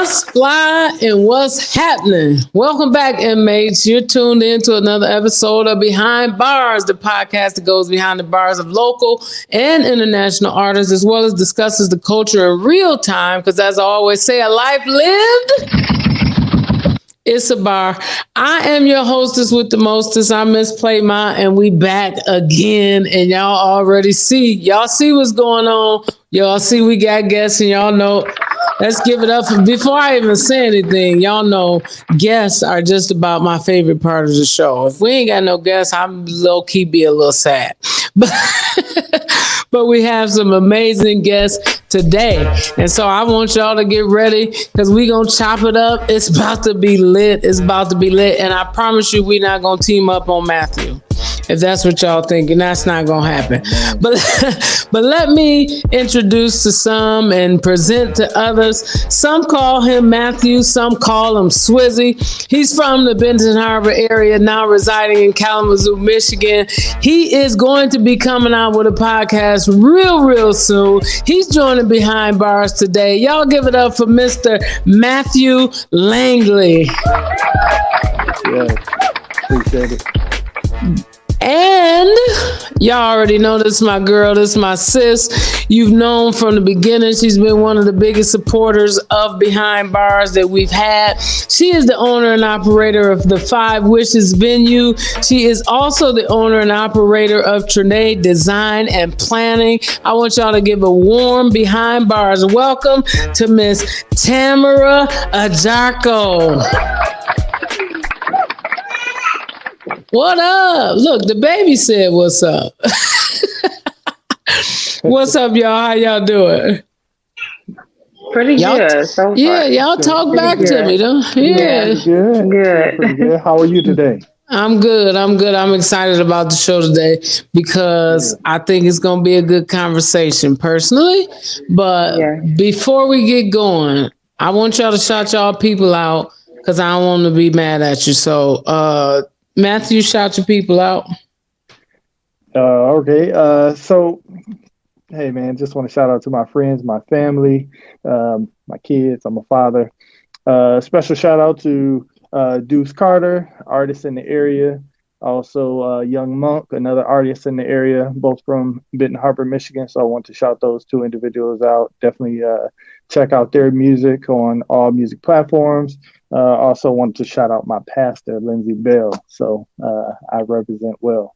What's fly and what's happening? Welcome back, inmates. You're tuned in to another episode of Behind Bars, the podcast that goes behind the bars of local and international artists, as well as discusses the culture in real time. Because as I always say, a life lived, it's a bar. I am your hostess with the mostest. I'm Miss Playmont, and we back again. And y'all already see. Y'all see what's going on. Y'all see we got guests, and y'all know. Let's give it up. Before I even say anything, y'all know guests are just about my favorite part of the show. If we ain't got no guests, I'm low-key be a little sad. But we have some amazing guests today. And so I want y'all to get ready because we going to chop it up. It's about to be lit. It's about to be lit. And I promise you we're not going to team up on Matthew. If that's what y'all thinking, that's not going to happen. But let me introduce to some and present to others. Some call him Matthew. Some call him Swizzy. He's from the Benton Harbor area, now residing in Kalamazoo, Michigan. He is going to be coming out with a podcast real soon. He's joining Behind Bars today. Y'all give it up for Mr. Matthew Langley. Yeah, appreciate it. And y'all already know this is my girl, this is my sis. You've known from the beginning. She's been one of the biggest supporters of Behind Bars that we've had. She is the owner and operator of the Five Wishes venue. She is also the owner and operator of Trinae Design and Planning. I want y'all to give a warm Behind Bars welcome to Miss Tamara Ajarko. What up? Look, the baby said, what's up? What's up, y'all? How y'all doing? Pretty good. So yeah, y'all talk back to me, though. Yeah. Good. How are you today? I'm good. I'm excited about the show today because I think it's going to be a good conversation personally. But before we get going, I want y'all to shout y'all people out because I don't want to be mad at you. So, Matthew, shout your people out. Okay. So, hey, man, just want to shout out to my friends, my family, my kids. I'm a father. Special shout out to Deuce Carter, artist in the area. Also, Young Monk, another artist in the area, both from Benton Harbor, Michigan. So I want to shout those two individuals out. Definitely check out their music on all music platforms. Also want to shout out my pastor, Lindsay Bell. So I represent well.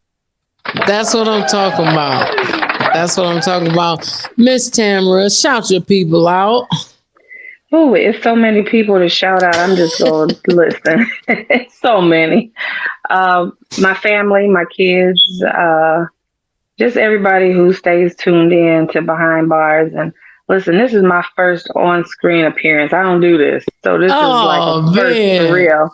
That's what I'm talking about. Miss Tamara, shout your people out. Oh, it's so many people to shout out. I'm just going to listen. So many. My family, my kids, just everybody who stays tuned in to Behind Bars. And listen, this is my first on-screen appearance. I don't do this. So this is like a first for real.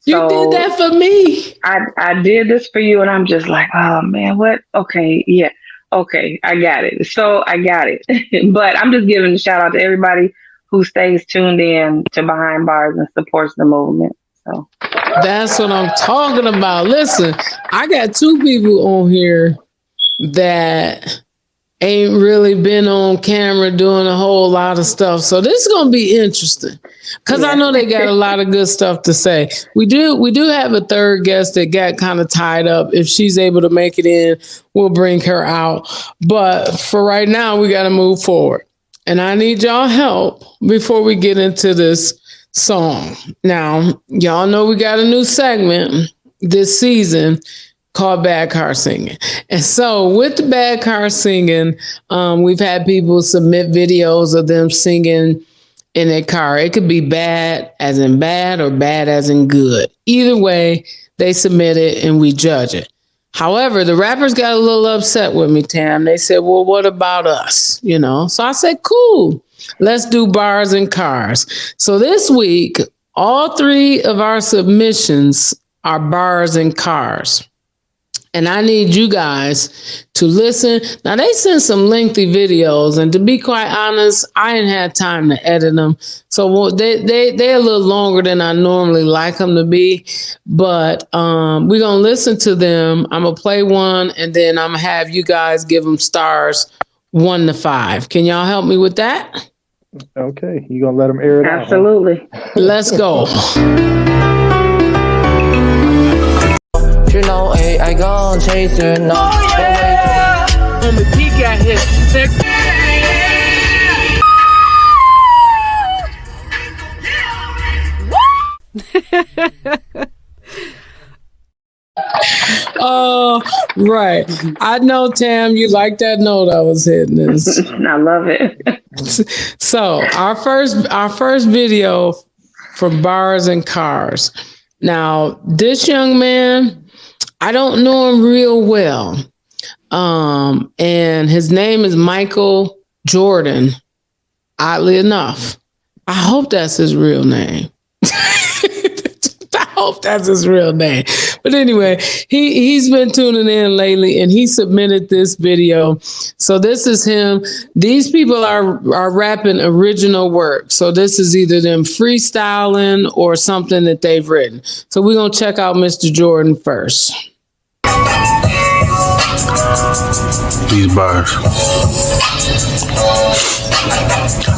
You did that for me. I did this for you, and I'm just like, oh, man, what? Okay, yeah. Okay, I got it. So I got it. But I'm just giving a shout out to everybody who stays tuned in to Behind Bars and supports the movement. So that's what I'm talking about. Listen, I got two people on here that ain't really been on camera doing a whole lot of stuff. So this is going to be interesting because I know they got a lot of good stuff to say. We do have a third guest that got kind of tied up. If she's able to make it in, we'll bring her out. But for right now, we got to move forward. And I need y'all help before we get into this song. Now, y'all know we got a new segment this season called Bad Car Singing. And so with the Bad Car Singing, we've had people submit videos of them singing in their car. It could be bad as in bad or bad as in good. Either way, they submit it and we judge it. However, the rappers got a little upset with me, Tam. They said, well, what about us? You know, so I said, cool, let's do bars and cars. So this week, all three of our submissions are bars and cars. And I need you guys to listen. Now, they sent some lengthy videos, and to be quite honest, I didn't have time to edit them. So they're a little longer than I normally like them to be. But we're going to listen to them. I'm going to play one, and then I'm going to have you guys give them stars 1 to 5. Can y'all help me with that? Okay, you gonna let them air it out? Absolutely. Let's go. You know, hey, I gon' chase her, no. Oh, yeah. And the key got hit. Oh, right. I know, Tam, you like that note I was hitting this. I love it. So our first video for bars and cars. Now, this young man, I don't know him real well. And his name is Michael Jordan. Oddly enough, I hope that's his real name. I hope that's his real name. But anyway, he's been tuning in lately and he submitted this video. So this is him. These people are rapping original work. So this is either them freestyling or something that they've written. So we're going to check out Mr. Jordan first. These bars.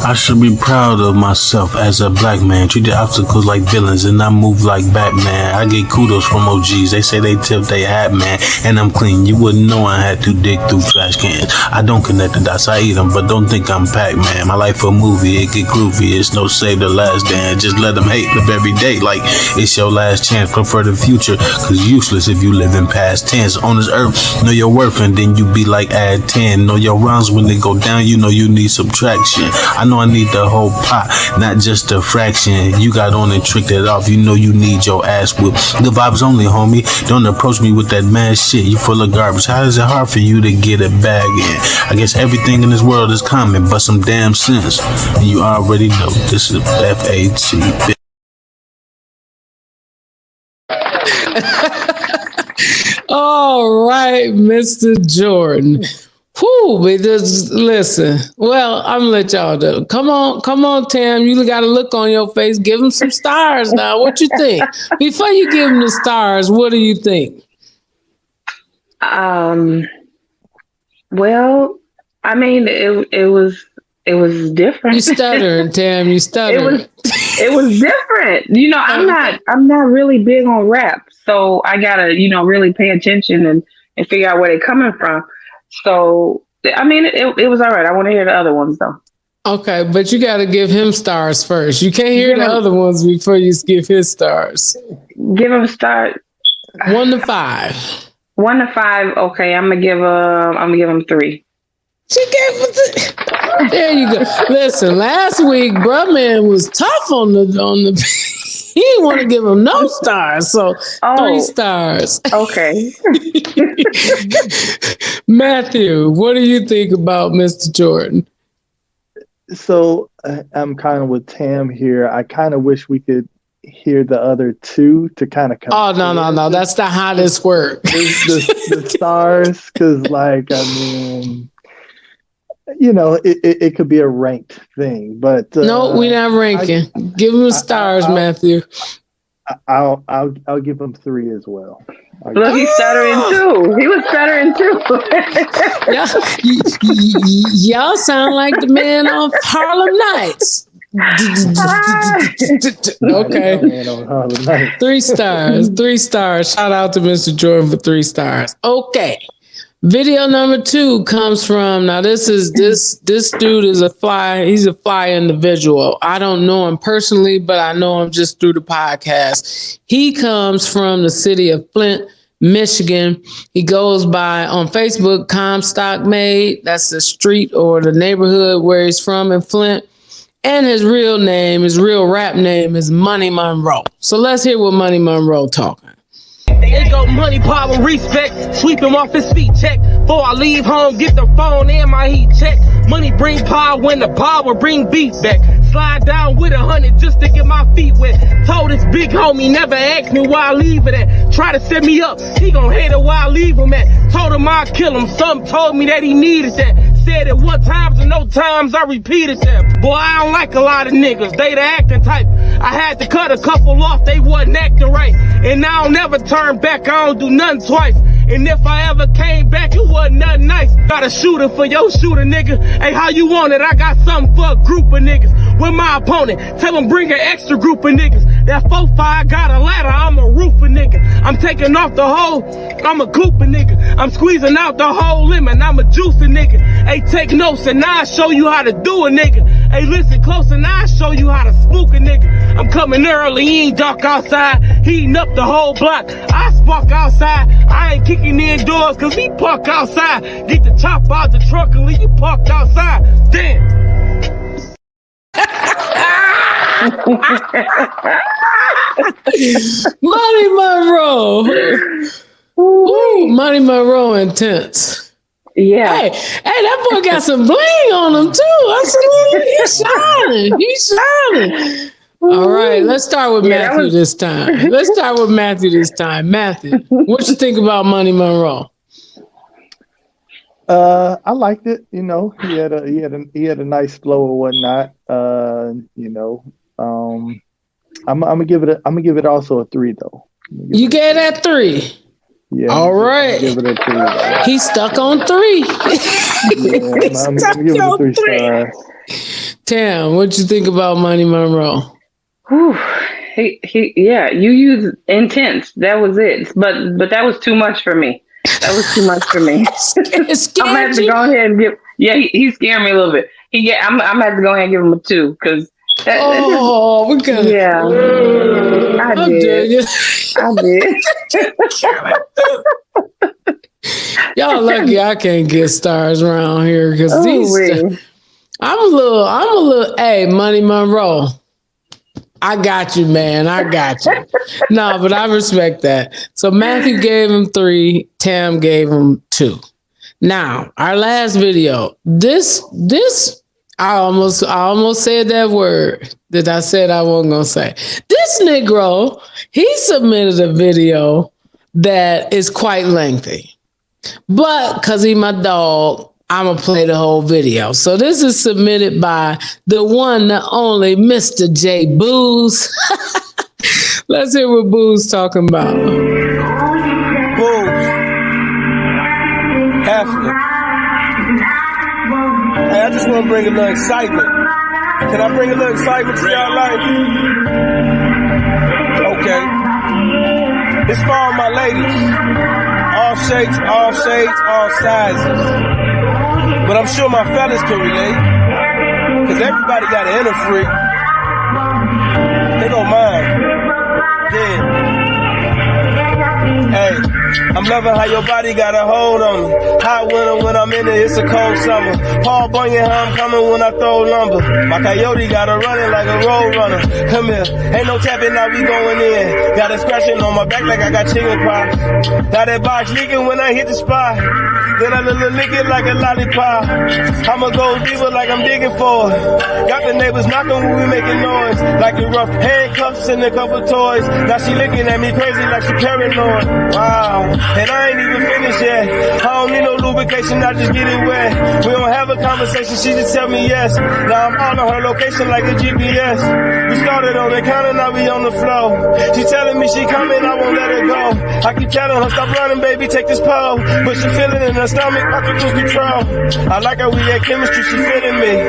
I should be proud of myself as a black man. Treat the obstacles like villains and I move like Batman. I get kudos from OGs. They say they tip they hat, man. And I'm clean. You wouldn't know I had to dig through trash cans. I don't connect the dots. I eat them, but don't think I'm Pac-Man. My life a movie. It get groovy. It's no save the last dance. Just let them hate. Live every day like it's your last chance. Prefer the future, cause useless if you live in past tense. On this earth, know your worth and then you be like add 10. Know your rounds when they go down. You know you need subtraction. I know I need the whole pot, not just a fraction. You got on and tricked it off. You know you need your ass whipped. The vibes only, homie. Don't approach me with that mad shit. You full of garbage. How is it hard for you to get a bag in? I guess everything in this world is common, but some damn sense. And you already know this is FAT. All right, Mr. Jordan. Whew, but just listen. Well, I'm gonna let y'all do. Come on, Tam. You got a look on your face. Give him some stars now. What you think? Before you give him the stars, what do you think? Well, I mean, it was different. You stuttering, Tam. You stuttering. It was different. You know, I'm not really big on rap, so I gotta, really pay attention and figure out where they're coming from. So, I mean, it was all right. I want to hear the other ones, though. Okay, but you got to give him stars first. You can't hear the other ones before you give his stars. Give him stars. 1 to 5. 1 to 5. Okay, I'm gonna give him 3. She gave it. There you go. Listen, last week, bruh man was tough on the. He didn't want to give him no stars, so 3 stars. Okay. Matthew, what do you think about Mr. Jordan? So I'm kind of with Tam here. I kind of wish we could hear the other two to kind of come. Oh, no. That's the hottest work. the stars, because, like, I mean, it could be a ranked thing, but no, we're not ranking. Give him stars, Matthew. I'll give him 3 as well. Look, he's stuttering too. He was stuttering too. Y'all sound like the man on Harlem Nights. Okay. 3 stars. 3 stars. Shout out to Mr. Jordan for 3 stars. Okay. Video number 2 comes from, now this dude is a fly. He's a fly individual. I don't know him personally, but I know him just through the podcast. He comes from the city of Flint, Michigan. He goes by on Facebook, Comstock Made. That's the street or the neighborhood where he's from in Flint. And his real rap name is Money Monroe. So let's hear what Money Monroe talking. They go money, power, respect. Sweep him off his feet, check. Before I leave home, get the phone and my heat check. Money bring power when the power bring beat back. Slide down with 100 just to get my feet wet. Told his big homie, never asked me why I leave it at. Try to set me up, he gon' hate it where I leave him at. Told him I'd kill him, some told me that he needed that. Said it 1 time and no times I repeated that. Boy, I don't like a lot of niggas, they the acting type. I had to cut a couple off, they wasn't acting right. And I don't never turn back, I don't do nothing twice. And if I ever came back, it wasn't nothing nice. Got a shooter for your shooter, nigga. Hey, how you want it? I got something for a group of niggas. With my opponent, tell him bring an extra group of niggas. That 4-5 got a ladder, I'm a roofer, nigga. I'm taking off the hole, I'm a gooper, nigga. I'm squeezing out the whole lemon, I'm a juicer, nigga. Hey, take notes and I'll show you how to do a nigga. Hey, listen close and I'll show you how to spook a nigga. I'm coming early, he ain't dark outside. Heating up the whole block, I spark outside. I ain't kicking indoors cause he park outside. Get the chop out the truck and leave you parked outside. Damn. Money Monroe. Ooh, Money Monroe intense. Yeah. Hey, that boy got some bling on him too. I said, he's shining. All right, let's start with Matthew this time. Matthew, what you think about Money Monroe? I liked it. You know, he had a nice flow or whatnot. You know, I'm gonna give it also a 3 though. You gave that 3. Yeah. All right. Give it a 3. Though. He's stuck on 3. Yeah, I'm gonna give it a 3 stars. Tam, what you think about Money Monroe? Whew. Yeah, you used intense. That was it. But that was too much for me. I'm gonna have to go ahead and give. Yeah, he scared me a little bit. I'm gonna have to go ahead and give him a 2 because. We got. Yeah, I did. Y'all lucky I can't get stars around here because I'm a little. Hey, Money Monroe. I got you, man. I got you. No, but I respect that. So Matthew gave him 3. Tam gave him 2. Now, our last video. This I almost said that word that I said I wasn't gonna say. This Negro, he submitted a video that is quite lengthy. But because he my dog, I'm going to play the whole video. So this is submitted by the one, the only Mr. J Booze. Let's hear what Booze talking about. Booze. Hefner. Hey, I just want to bring a little excitement. Can I bring a little excitement to y'all life? Okay. It's for all my ladies. All shapes, all shades, all sizes. But I'm sure my fellas can relate. Cause everybody got an inner freak. They don't mind. Yeah. Hey, I'm loving how your body got a hold on me. Hot winter when I'm in it, it's a cold summer. Paul Bunyan, how I'm coming when I throw lumber. My coyote got her running like a road runner. Come here, ain't no tapping, now we going in. Got a scratching on my back like I got chicken pox. Now that box leaking when I hit the spot. Then I lick it like a lollipop. I'ma go deeper like I'm digging for it. Got the neighbors knocking when we making noise. Like the rough handcuffs and a couple toys. Now she looking at me crazy like she paranoid. Wow, and I ain't even finished yet. I don't need no lubrication, I just get it wet. We don't have a conversation, she just tell me yes. Now I'm on her location like a GPS. We started on the counter, now we on the floor. She telling me she coming, I won't let her go. I keep telling her, stop running, baby, take this pole. But she feeling in her stomach, I can lose control. I like how we had chemistry, she fitting me.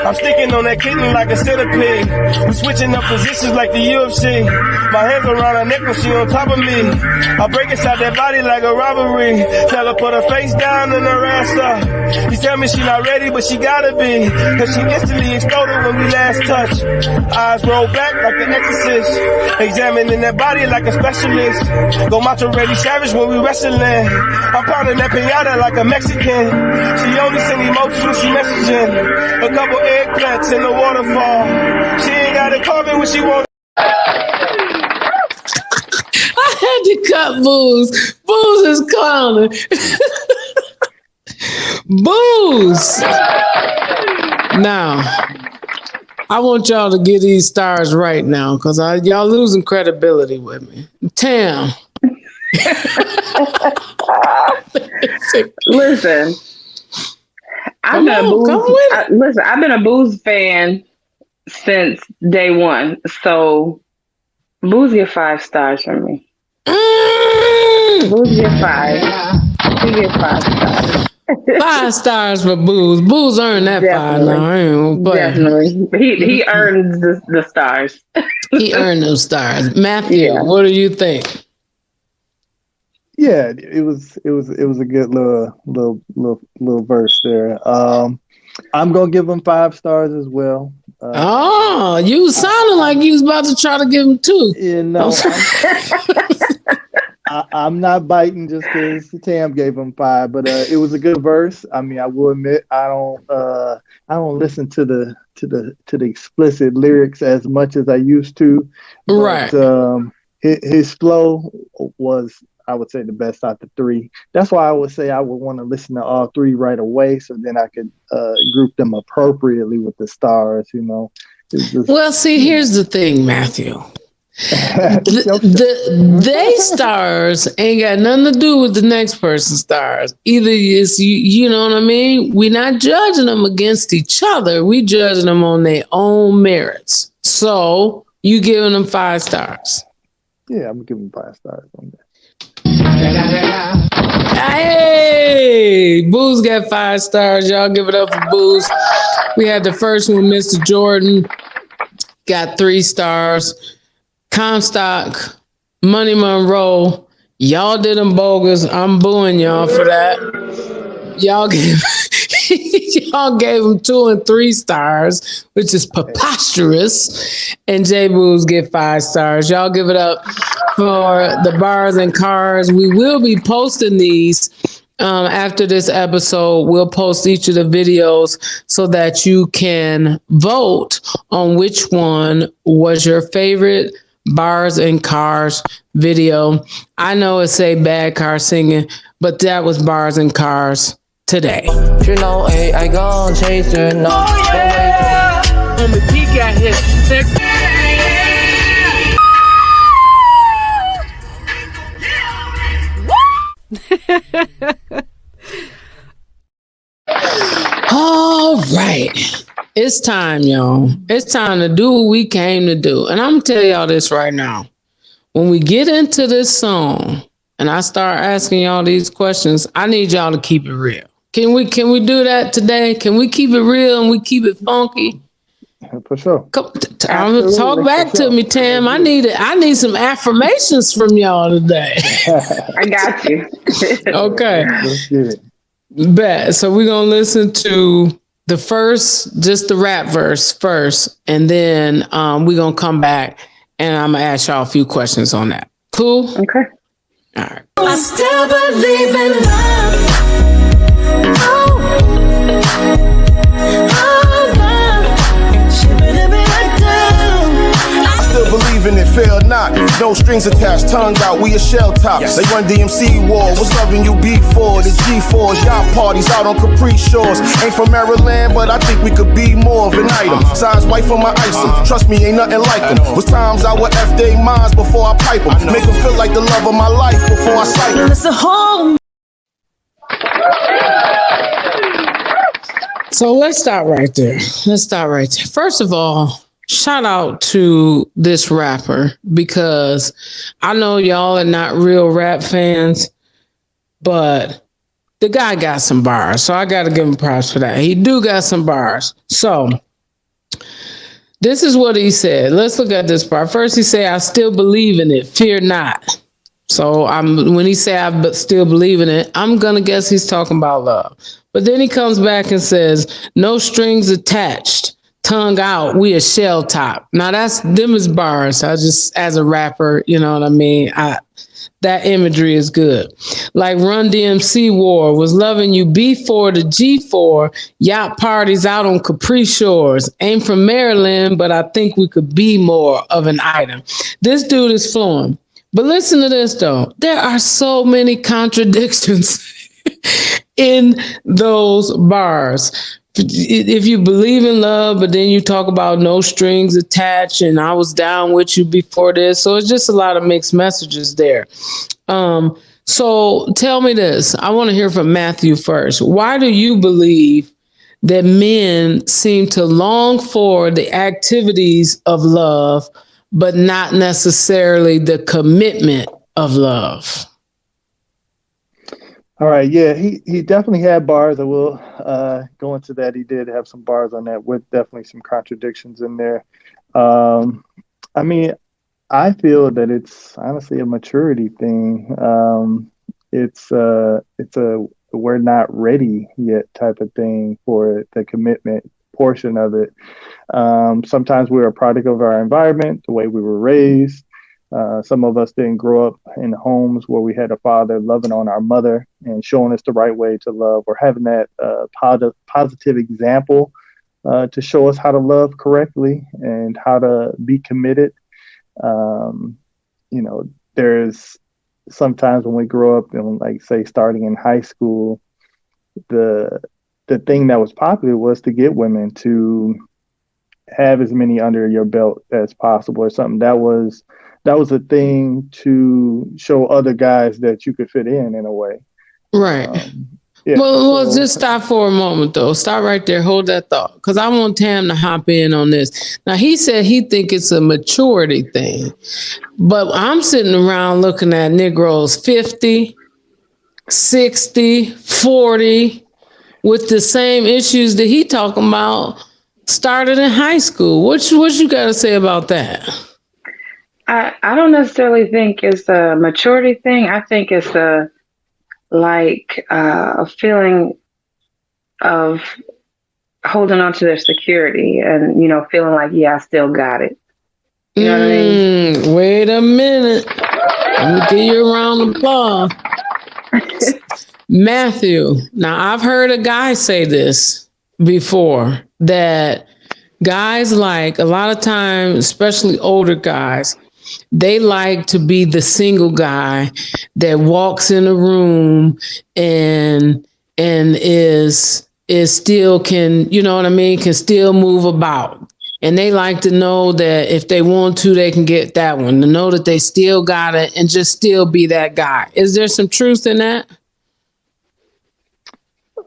I'm sticking on that kitten like a centipede. We switching up positions like the UFC. My hands around her neck when she on top of me. I break inside that body like a robbery. Tell her put her face down and her ass up. She tell me she not ready, but she gotta be. Cause she instantly exploded when we last touched. Eyes roll back like the exorcist. Examining that body like a specialist. Go macho ready savage when we wrestling. I'm pounding that pinata like a Mexican. She only send emojis when she messaging. A couple eggplants in the waterfall. She ain't gotta call me when she wants. I had to cut Booze. Booze is clowning. Booze. Now, I want y'all to get these stars right now because y'all losing credibility with me. Tam. Listen, I've been a Booze fan since day one. So Booze get 5 stars from me. Booze get 5. He get 5 stars. 5 stars for Booze. Booze earned that 5 now. I ain't gonna play. Definitely. He earned the stars. He earned those stars. Matthew, what do you think? Yeah, it was a good little verse there. I'm gonna give him 5 stars as well. You sounded like you was about to try to give him 2. You know, I'm not biting just because Tam gave him 5, but it was a good verse. I mean, I will admit I don't listen to the explicit lyrics as much as I used to. But, right. His flow was, I would say, the best out of the 3. That's why I would say I would want to listen to all 3 right away, so then I could group them appropriately with the stars. You know. Well, see, here's the thing, Matthew. They stars ain't got nothing to do with the next person's stars. Either it's you know what I mean? We're not judging them against each other. We judging them on their own merits. So you giving them 5 stars. Yeah, I'm giving 5 stars on that. Hey, Booze got 5 stars. Y'all give it up for Booze. We had the first one, Mr. Jordan, got 3 stars. Comstock, Money Monroe, y'all did them bogus. I'm booing y'all for that. Y'all gave them 2 and 3 stars, which is preposterous. And J Booze get 5 stars. Y'all give it up for the bars and cars. We will be posting these after this episode. We'll post each of the videos so that you can vote on which one was your favorite bars and cars video. I know it say bad car singing, but that was bars and cars today. You know, hey, I gon' chase her, no. Oh, yeah! On the peak got hit. All right. It's time, y'all. It's time to do what we came to do. And I'm going to tell y'all this right now. When we get into this song and I start asking y'all these questions, I need y'all to keep it real. Can we do that today? Can we keep it real and we keep it funky? For sure. Talk back to me, Tam. I need some affirmations from y'all today. I got you. Okay. Let's get it. Bet. So we're going to listen to the first, just the rap verse first, and then we're going to come back and I'm going to ask y'all a few questions on that. Cool? Okay. All right. I still believe in love. Still believing it, fail not. No strings attached, tongue out, we a shell top. They run DMC war, was loving you before. The G4s, y'all parties out on Capri Shores. Ain't from Maryland, but I think we could be more of an item. Signs white for my item, trust me, ain't nothing like them. Was times I would F they minds before I pipe them. Make them feel like the love of my life before I sight them. It's a home. So let's start right there. First of all, shout out to this rapper, because I know y'all are not real rap fans, but the guy got some bars. So I got to give him props for that. He do got some bars. So this is what he said. Let's look at this part. First, he said, I still believe in it. Fear not. So when he say I still believe in it, I'm going to guess he's talking about love. But then he comes back and says, no strings attached. Tongue out, we a shell top. Now that's them is bars. I just, as a rapper, you know what I mean? That imagery is good. Like Run DMC War, was loving you before the G4, yacht parties out on Capri Shores. Ain't from Maryland, but I think we could be more of an item. This dude is flowing. But listen to this though. There are so many contradictions in those bars. If you believe in love, but then you talk about no strings attached and I was down with you before this. So it's just a lot of mixed messages there. So tell me this. I want to hear from Matthew first. Why do you believe that men seem to long for the activities of love, but not necessarily the commitment of love? All right, yeah, he definitely had bars. I will go into that. He did have some bars on that with definitely some contradictions in there. Um, I mean, I feel that it's honestly a maturity thing. It's a we're not ready yet type of thing for the commitment portion of it. Sometimes we're a product of our environment, the way we were raised. Some of us didn't grow up in homes where we had a father loving on our mother and showing us the right way to love, or having that positive example to show us how to love correctly and how to be committed. Um, you know, there's sometimes when we grow up and, like, say, starting in high school, the the thing that was popular was to get women to have as many under your belt as possible, or something. That was a thing to show other guys that you could fit in a way. Right. Yeah. Well, just stop for a moment though. Stop right there. Hold that thought, because I want Tam to hop in on this. Now, he said he think it's a maturity thing, but I'm sitting around looking at Negroes 50, 60, 40 with the same issues that he talking about started in high school. What you got to say about that? I don't necessarily think it's a maturity thing. I think it's a feeling of holding on to their security and, feeling like, yeah, I still got it. You know what I mean? Wait a minute. Let me give you a round of applause. Matthew, now I've heard a guy say this before, that guys, like, a lot of times, especially older guys, they like to be the single guy that walks in a room and is still can, you know what I mean, can still move about. And they like to know that if they want to, they can get that one, to know that they still got it and just still be that guy. Is there some truth in that?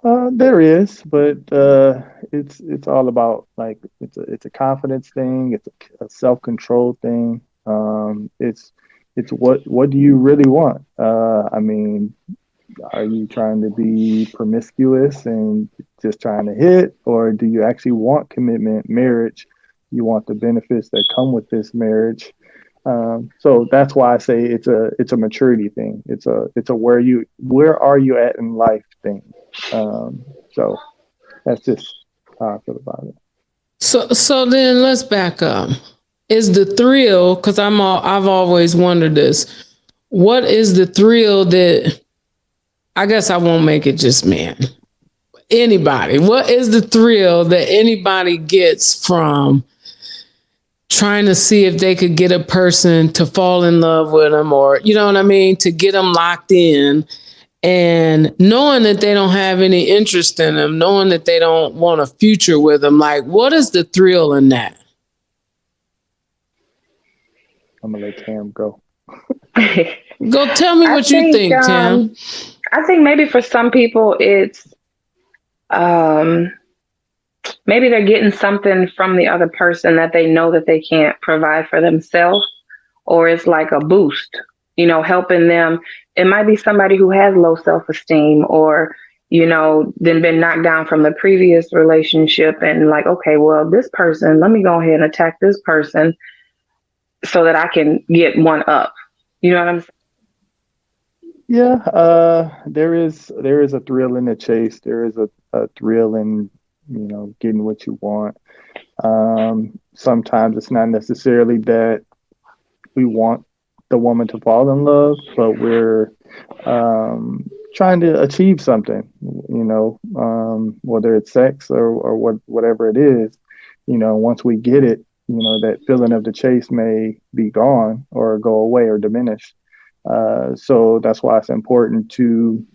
There is, but it's all about, like, it's a confidence thing. It's a self control thing. It's what do you really want? I mean, are you trying to be promiscuous and just trying to hit, or do you actually want commitment, marriage? You want the benefits that come with this marriage. So that's why I say it's a maturity thing. It's a where are you at in life thing. So that's just how I feel about it. So then let's back up. Is the thrill, because I've always wondered this, what is the thrill that, I guess I won't make it just men, anybody, what is the thrill that anybody gets from trying to see if they could get a person to fall in love with them, or, you know what I mean, to get them locked in, and knowing that they don't have any interest in them, knowing that they don't want a future with them? Like, what is the thrill in that? I'm gonna let Tam go. Go tell me what you think, Tam. I think maybe for some people it's maybe they're getting something from the other person that they know that they can't provide for themselves, or it's like a boost, helping them. It might be somebody who has low self-esteem, or, then been knocked down from the previous relationship, and like, okay, well, this person, let me go ahead and attack this person so that I can get one up. You know what I'm saying? Yeah, there is a thrill in the chase. There is a thrill in, getting what you want. Sometimes it's not necessarily that we want the woman to fall in love, but we're trying to achieve something, whether it's sex or whatever it is. Once we get it, that feeling of the chase may be gone or go away or diminish. So that's why it's important to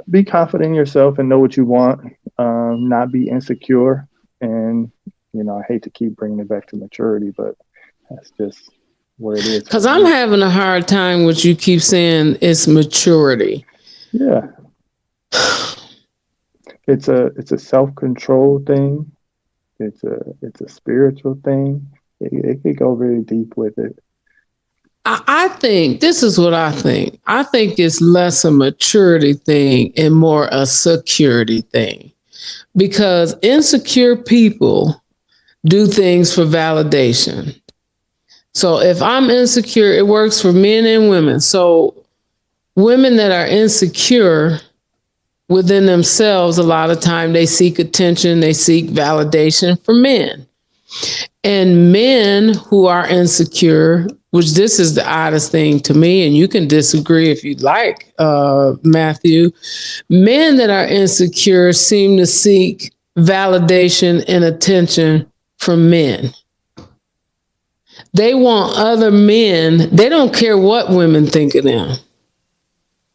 be confident in yourself and know what you want, not be insecure. And, I hate to keep bringing it back to maturity, but that's just where it is. Because I'm having a hard time with you keep saying it's maturity. Yeah. It's a self-control thing. It's a spiritual thing. It could go very deep with it. I think this is what I think. I think it's less a maturity thing and more a security thing, because insecure people do things for validation. So if I'm insecure, it works for men and women. So women that are insecure within themselves, a lot of time they seek attention, they seek validation from men. And men who are insecure, which this is the oddest thing to me, and you can disagree if you'd like, Matthew, men that are insecure seem to seek validation and attention from men. They want other men, they don't care what women think of them.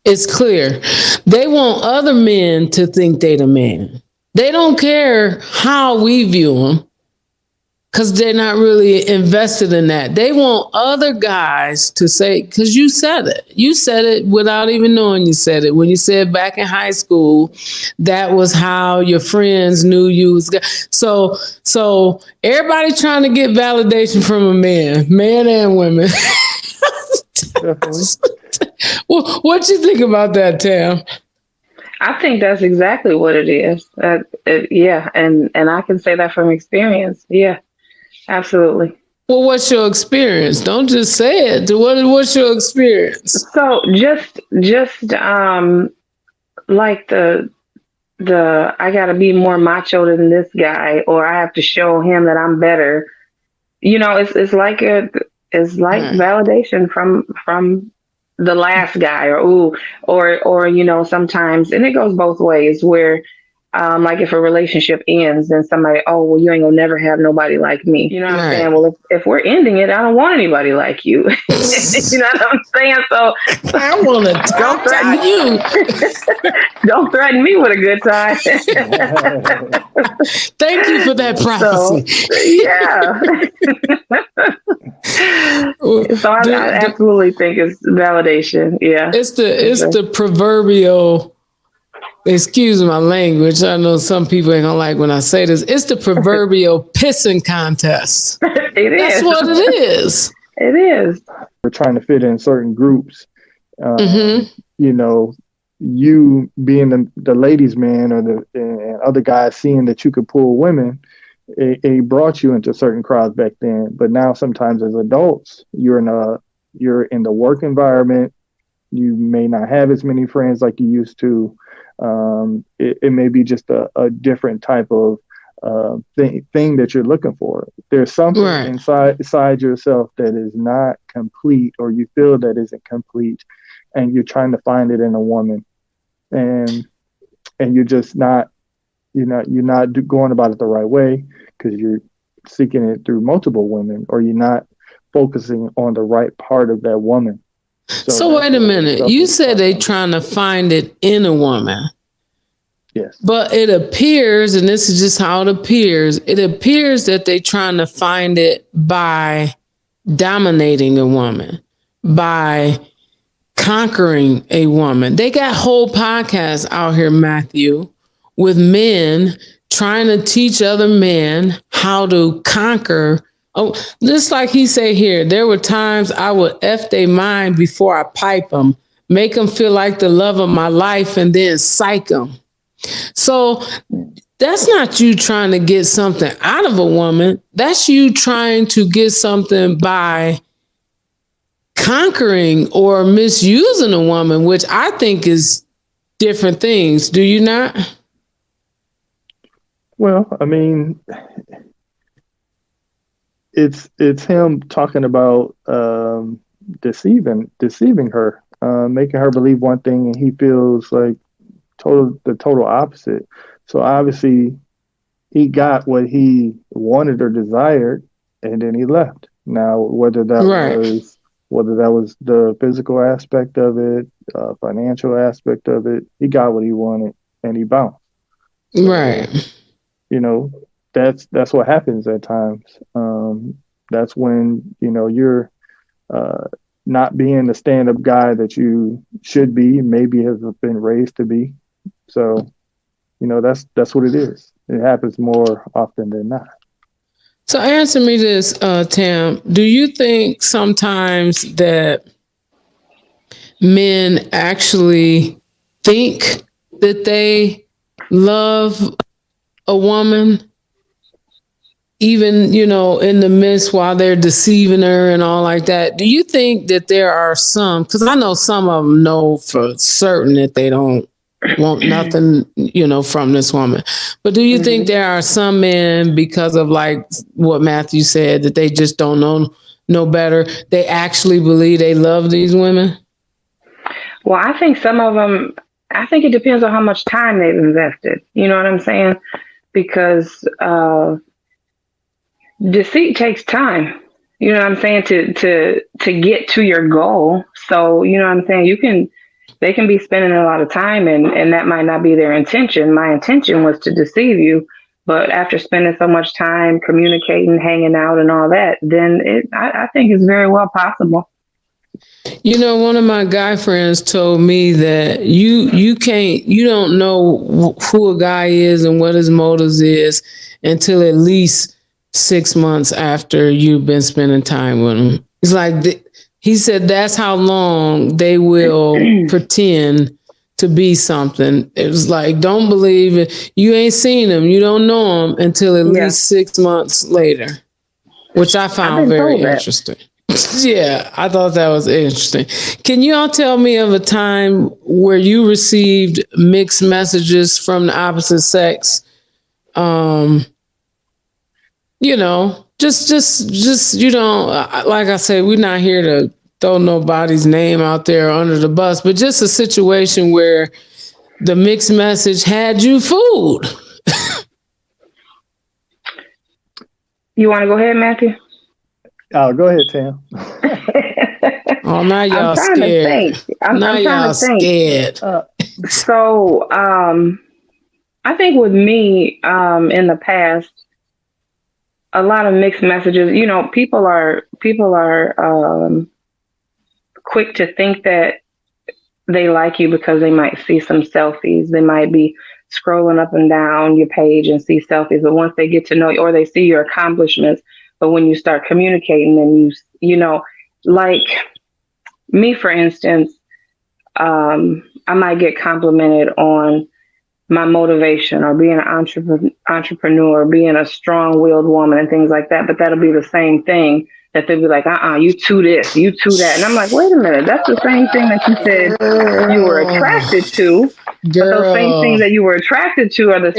It's clear. They want other men to think they the man. They don't care how we view them, because they're not really invested in that. They want other guys to say, because you said it. You said it without even knowing you said it. When you said back in high school, that was how your friends knew you was. So everybody trying to get validation from a man and women. Definitely. What you think about that, Tam? I think that's exactly what it is. Yeah, and I can say that from experience. Yeah, absolutely. Well, what's your experience? Don't just say it. What's your experience? So just like the I gotta be more macho than this guy, or I have to show him that I'm better. You know, it's like validation from the last guy, or you know, sometimes, and it goes both ways, where like if a relationship ends, then somebody, oh, well, you ain't gonna never have nobody like me. You know what I'm saying? Well, if we're ending it, I don't want anybody like you. You know what I'm saying? So I want to talk to you. Don't threaten me with a good time. Thank you for that prophecy. So I absolutely think it's validation. Yeah, it's the proverbial. Excuse my language. I know some people ain't gonna like when I say this. It's the proverbial pissing contest. That's what it is. It is. We're trying to fit in certain groups. You know, you being the ladies' man, or and other guys seeing that you could pull women, it brought you into certain crowds back then. But now, sometimes as adults, you're in the work environment. You may not have as many friends like you used to. It may be just a different type of thing that you're looking for. There's something inside yourself that is not complete, or you feel that isn't complete, and you're trying to find it in a woman, and you're just not going about it the right way, because you're seeking it through multiple women, or you're not focusing on the right part of that woman. So wait a minute. You said they trying to find it in a woman. Yes. But it appears, and this is just how it appears that they trying to find it by dominating a woman, by conquering a woman. They got whole podcasts out here, Matthew, with men trying to teach other men how to conquer. Oh, just like he said here, there were times I would F their mind before I pipe them, make them feel like the love of my life, and then psych them. So that's not you trying to get something out of a woman. That's you trying to get something by conquering or misusing a woman, which I think is different things. Do you not? Well, I mean, it's him talking about deceiving her, making her believe one thing, and he feels like the total opposite. So obviously he got what he wanted or desired, and then he left. Now, whether that was the physical aspect of it, financial aspect of it, he got what he wanted and he bounced. So, right. You know, that's what happens at times. That's when, you know, you're not being the stand-up guy that you should be, maybe have been raised to be. So, you know, that's what it is. It happens more often than not. So answer me this, Tam. Do you think sometimes that men actually think that they love a woman, even, in the midst while they're deceiving her and all like that? Do you think that there are some, because I know some of them know for certain that they don't want nothing, from this woman. But do you think there are some men, because of like what Matthew said, that they just don't know better, they actually believe they love these women? Well, I think some of them, I think it depends on how much time they've invested. You know what I'm saying? Because deceit takes time. You know what I'm saying? To get to your goal. So, you know what I'm saying? They can be spending a lot of time, and that might not be their intention. My intention was to deceive you. But after spending so much time communicating, hanging out and all that, then I think it's very well possible. One of my guy friends told me that you don't know who a guy is and what his motives is until at least 6 months after you've been spending time with him. It's like, he said that's how long they will pretend to be something. It was like, don't believe it. You ain't seen them. You don't know them until at least 6 months later, which I found very interesting. Yeah, I thought that was interesting. Can you all tell me of a time where you received mixed messages from the opposite sex? Just like I say, we're not here to throw nobody's name out there under the bus, but just a situation where the mixed message had you fooled. You want to go ahead, Matthew? Oh, go ahead, Tam. Oh, now y'all scared. Now y'all scared. So, I think with me, in the past, a lot of mixed messages. People are quick to think that they like you because they might see some selfies. They might be scrolling up and down your page and see selfies. But once they get to know you, or they see your accomplishments, but when you start communicating and like me, for instance, I might get complimented on my motivation or being an entrepreneur, being a strong-willed woman and things like that. But that'll be the same thing that they'll be like, you too this, you too that. And I'm like, wait a minute, that's the same thing that you said you were attracted to. Girl, those same things that you were attracted to are the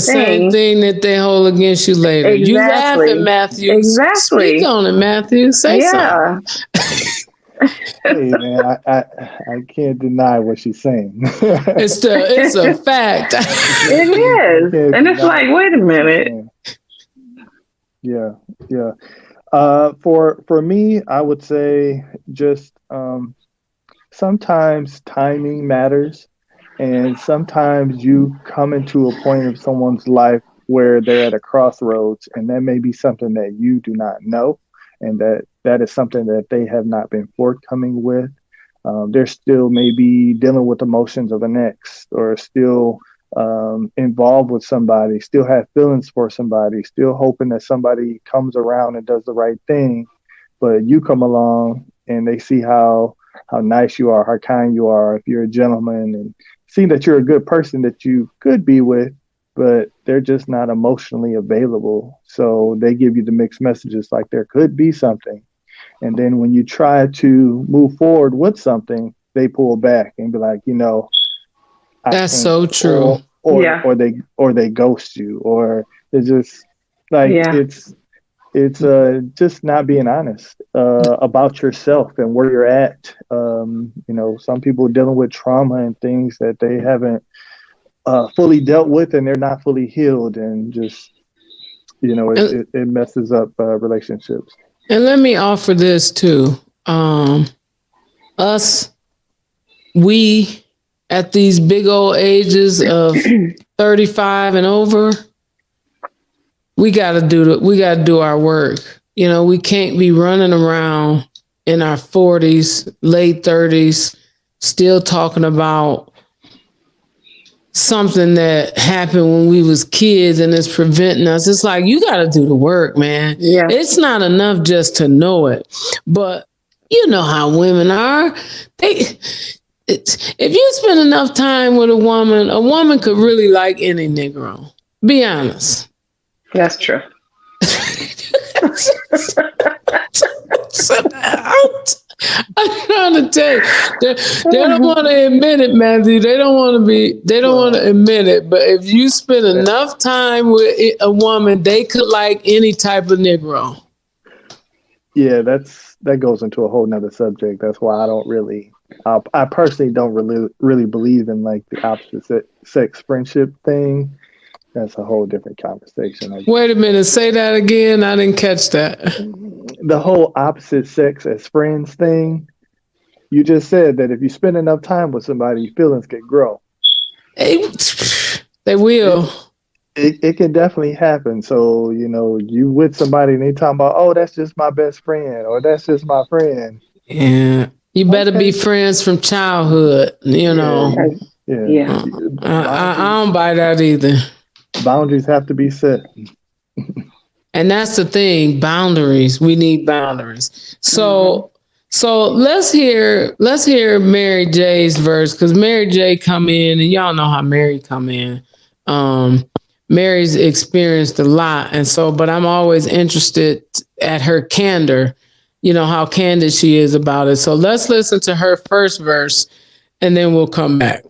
same thing that they hold against you later. Exactly. You laughing, Matthew. Exactly. Speak on it, Matthew. Say something. Hey man, I can't deny what she's saying. It's a fact. It is, and it's like, wait a minute. Yeah. For me, I would say just sometimes timing matters, and sometimes you come into a point of someone's life where they're at a crossroads, and that may be something that you do not know, and that is something that they have not been forthcoming with. They're still maybe dealing with emotions of an ex, or still involved with somebody, still have feelings for somebody, still hoping that somebody comes around and does the right thing. But you come along and they see how nice you are, how kind you are, if you're a gentleman, and see that you're a good person that you could be with, but they're just not emotionally available. So they give you the mixed messages like there could be something. And then when you try to move forward with something, they pull back and be like, that's so true. Or they ghost you, or it's just like, it's just not being honest about yourself and where you're at. Some people are dealing with trauma and things that they haven't fully dealt with, and they're not fully healed, and just it messes up relationships. And let me offer this too. We at these big old ages of 35 and over, we got to do our work. We can't be running around in our 40s, late 30s, still talking about something that happened when we was kids and it's preventing us. It's like, you got to do the work, man. Yeah. It's not enough just to know it. But you know how women are. If you spend enough time with a woman could really like any Negro. Be honest. That's true. I'm trying to tell you, they don't want to admit it, Matthew. They don't want to admit it. But if you spend enough time with a woman, they could like any type of Negro. Yeah, that goes into a whole nother subject. That's why I personally don't really believe in like the opposite sex friendship thing. That's a whole different conversation. Wait a minute, say that again. I didn't catch that. The whole opposite sex as friends thing. You just said that if you spend enough time with somebody, your feelings can grow. They will. It can definitely happen. So, you with somebody and they talking about, oh, that's just my best friend or that's just my friend. Yeah. You better be friends from childhood, Yeah. I don't buy that either. Boundaries have to be set. And that's the thing, boundaries. We need boundaries. So let's hear Mary J's verse, because Mary J come in, and y'all know how Mary come in. Mary's experienced a lot, and so, but I'm always interested at her candor, how candid she is about it. So let's listen to her first verse, and then we'll come back.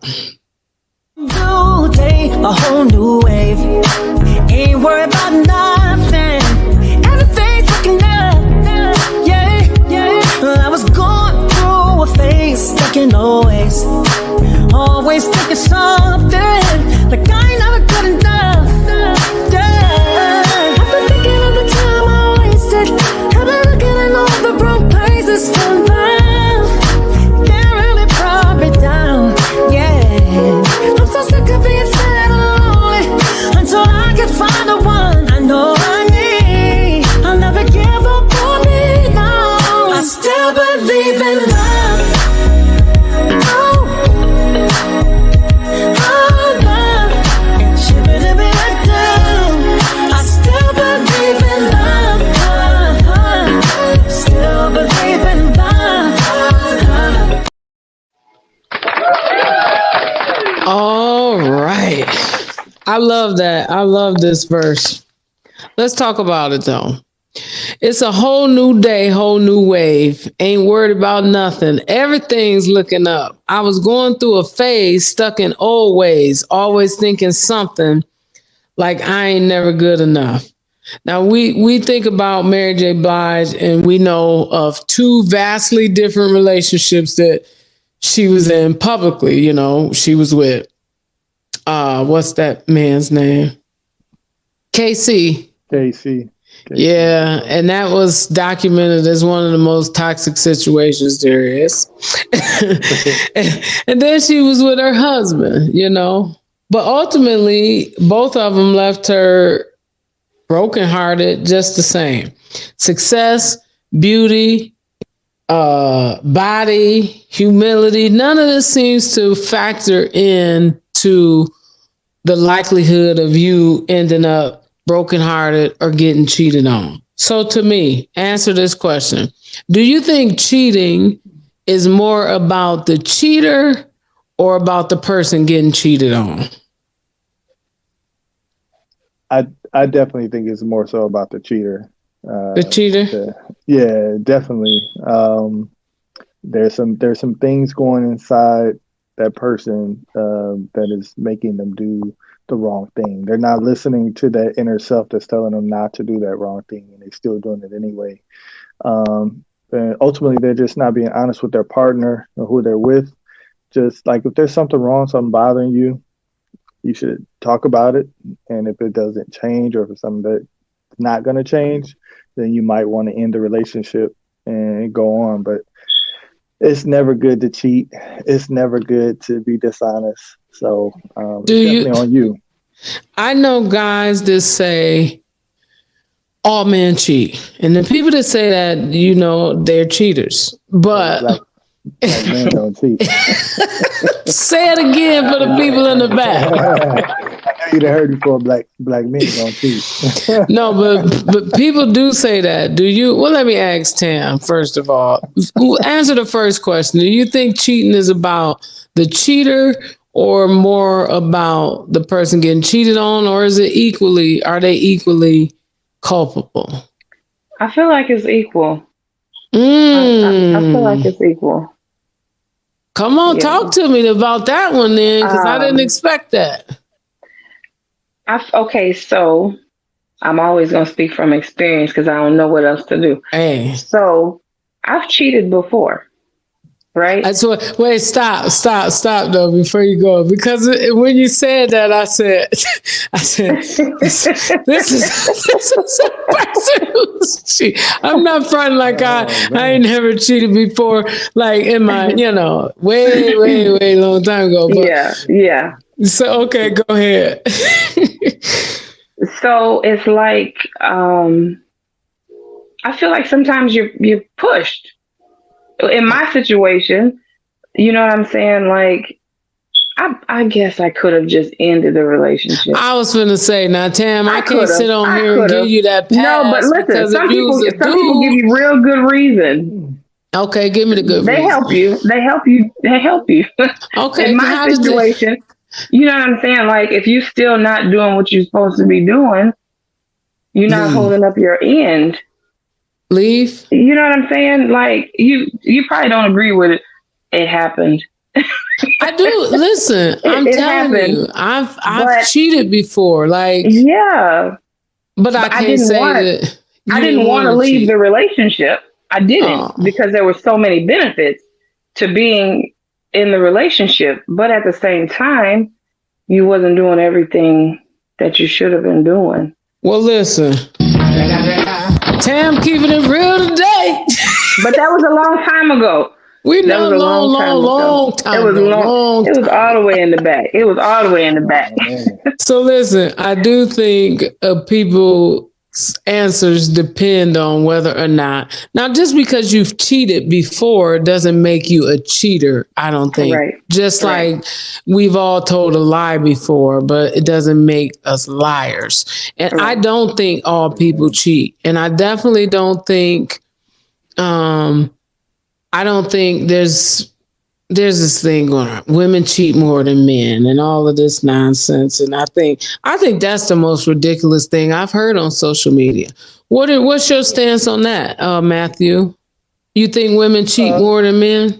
New day, a whole new wave. Ain't worried about nothing. Everything's looking up. Yeah. I was going through a phase, stuck in always thinking something like I ain't never good enough. Yeah. I've been thinking of the time I wasted. I've been looking in all the wrong places for love. Can't really brought me down. Yeah. I'm so sick of being sad and lonely until I can find the one I know I need. I'll never give up on me, no. I still believe in love. I still believe in love. Still believe in love. All right. I love that. I love this verse. Let's talk about it though. It's a whole new day, whole new wave. Ain't worried about nothing. Everything's looking up. I was going through a phase, stuck in old ways, always thinking something like I ain't never good enough. Now we think about Mary J. Blige, and we know of two vastly different relationships that she was in publicly. She was with what's that man's name? KC. Yeah, and that was documented as one of the most toxic situations there is. and then she was with her husband, But ultimately, both of them left her brokenhearted just the same. Success, beauty, body, humility, none of this seems to factor in to the likelihood of you ending up brokenhearted or getting cheated on. So to me, answer this question. Do you think cheating is more about the cheater or about the person getting cheated on? I definitely think it's more so about the cheater. The cheater? Yeah, definitely. There's some things going inside that person that is making them do the wrong thing. They're not listening to that inner self that's telling them not to do that wrong thing, and they're still doing it anyway. And ultimately, they're just not being honest with their partner or who they're with. Just like if there's something wrong, something bothering you, you should talk about it. And if it doesn't change, or if it's something that's not going to change, then you might want to end the relationship and go on. But it's never good to cheat. It's never good to be dishonest. So it's definitely on you. I know guys that say all men cheat. And the people that say that, they're cheaters. But Black men don't cheat. Say it again for the people in the back. You'd have heard before. Black men don't cheat. No, but people do say that. Do you? Well, let me ask Tam first of all. Answer the first question. Do you think cheating is about the cheater or more about the person getting cheated on, or is it equally? Are they equally culpable? I feel like it's equal. I feel like it's equal. Come on, talk to me about that one then, because I didn't expect that. Okay, so I'm always going to speak from experience because I don't know what else to do. Hey. So I've cheated before, right? Wait, stop though before you go, because when you said that, I said, this is a person who's cheating. I'm not fronting like I ain't never cheated before, like in my, way long time ago. But, yeah. So, okay, go ahead. So it's like, I feel like sometimes you're pushed. In my situation, you know what I'm saying? Like, I guess I could have just ended the relationship. I was going to say, now, Tam, I can't sit on here and give you that pass. No, but listen, some people give you real good reason. Okay, give me the good reason. They help you. Okay, in my situation, you know what I'm saying? Like, if you're still not doing what you're supposed to be doing, you're not holding up your end. Leave. You know what I'm saying? Like, you probably don't agree with it. It happened. I do. Listen, I'm telling you, I've cheated before. Like, yeah, but I can't say that. I didn't want to leave the relationship. I didn't because there were so many benefits to being in the relationship, but at the same time, you wasn't doing everything that you should have been doing. Well, listen, Tam keeping it real today. But that was a long time ago. We know long time. It was long. It was all the way in the back. So listen, I do think people's answers depend on whether or not. Now, just because you've cheated before doesn't make you a cheater, I don't think. Right. Just like we've all told a lie before, but it doesn't make us liars. And I don't think all people cheat. And I definitely don't think, I don't think there's this thing going on. Women cheat more than men and all of this nonsense. And I think that's the most ridiculous thing I've heard on social media. What's your stance on that, Matthew? You think women cheat more than men?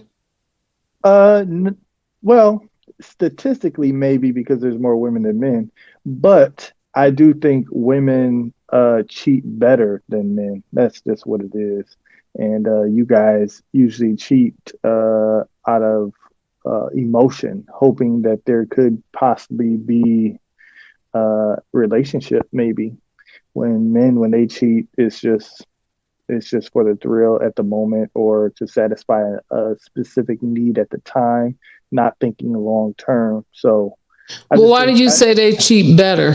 Well, statistically, maybe because there's more women than men, but I do think women cheat better than men. That's just what it is. And you guys usually cheat out of emotion, hoping that there could possibly be a relationship. Maybe when they cheat, it's just for the thrill at the moment or to satisfy a specific need at the time, not thinking long term. So, well, why did you say they cheat better?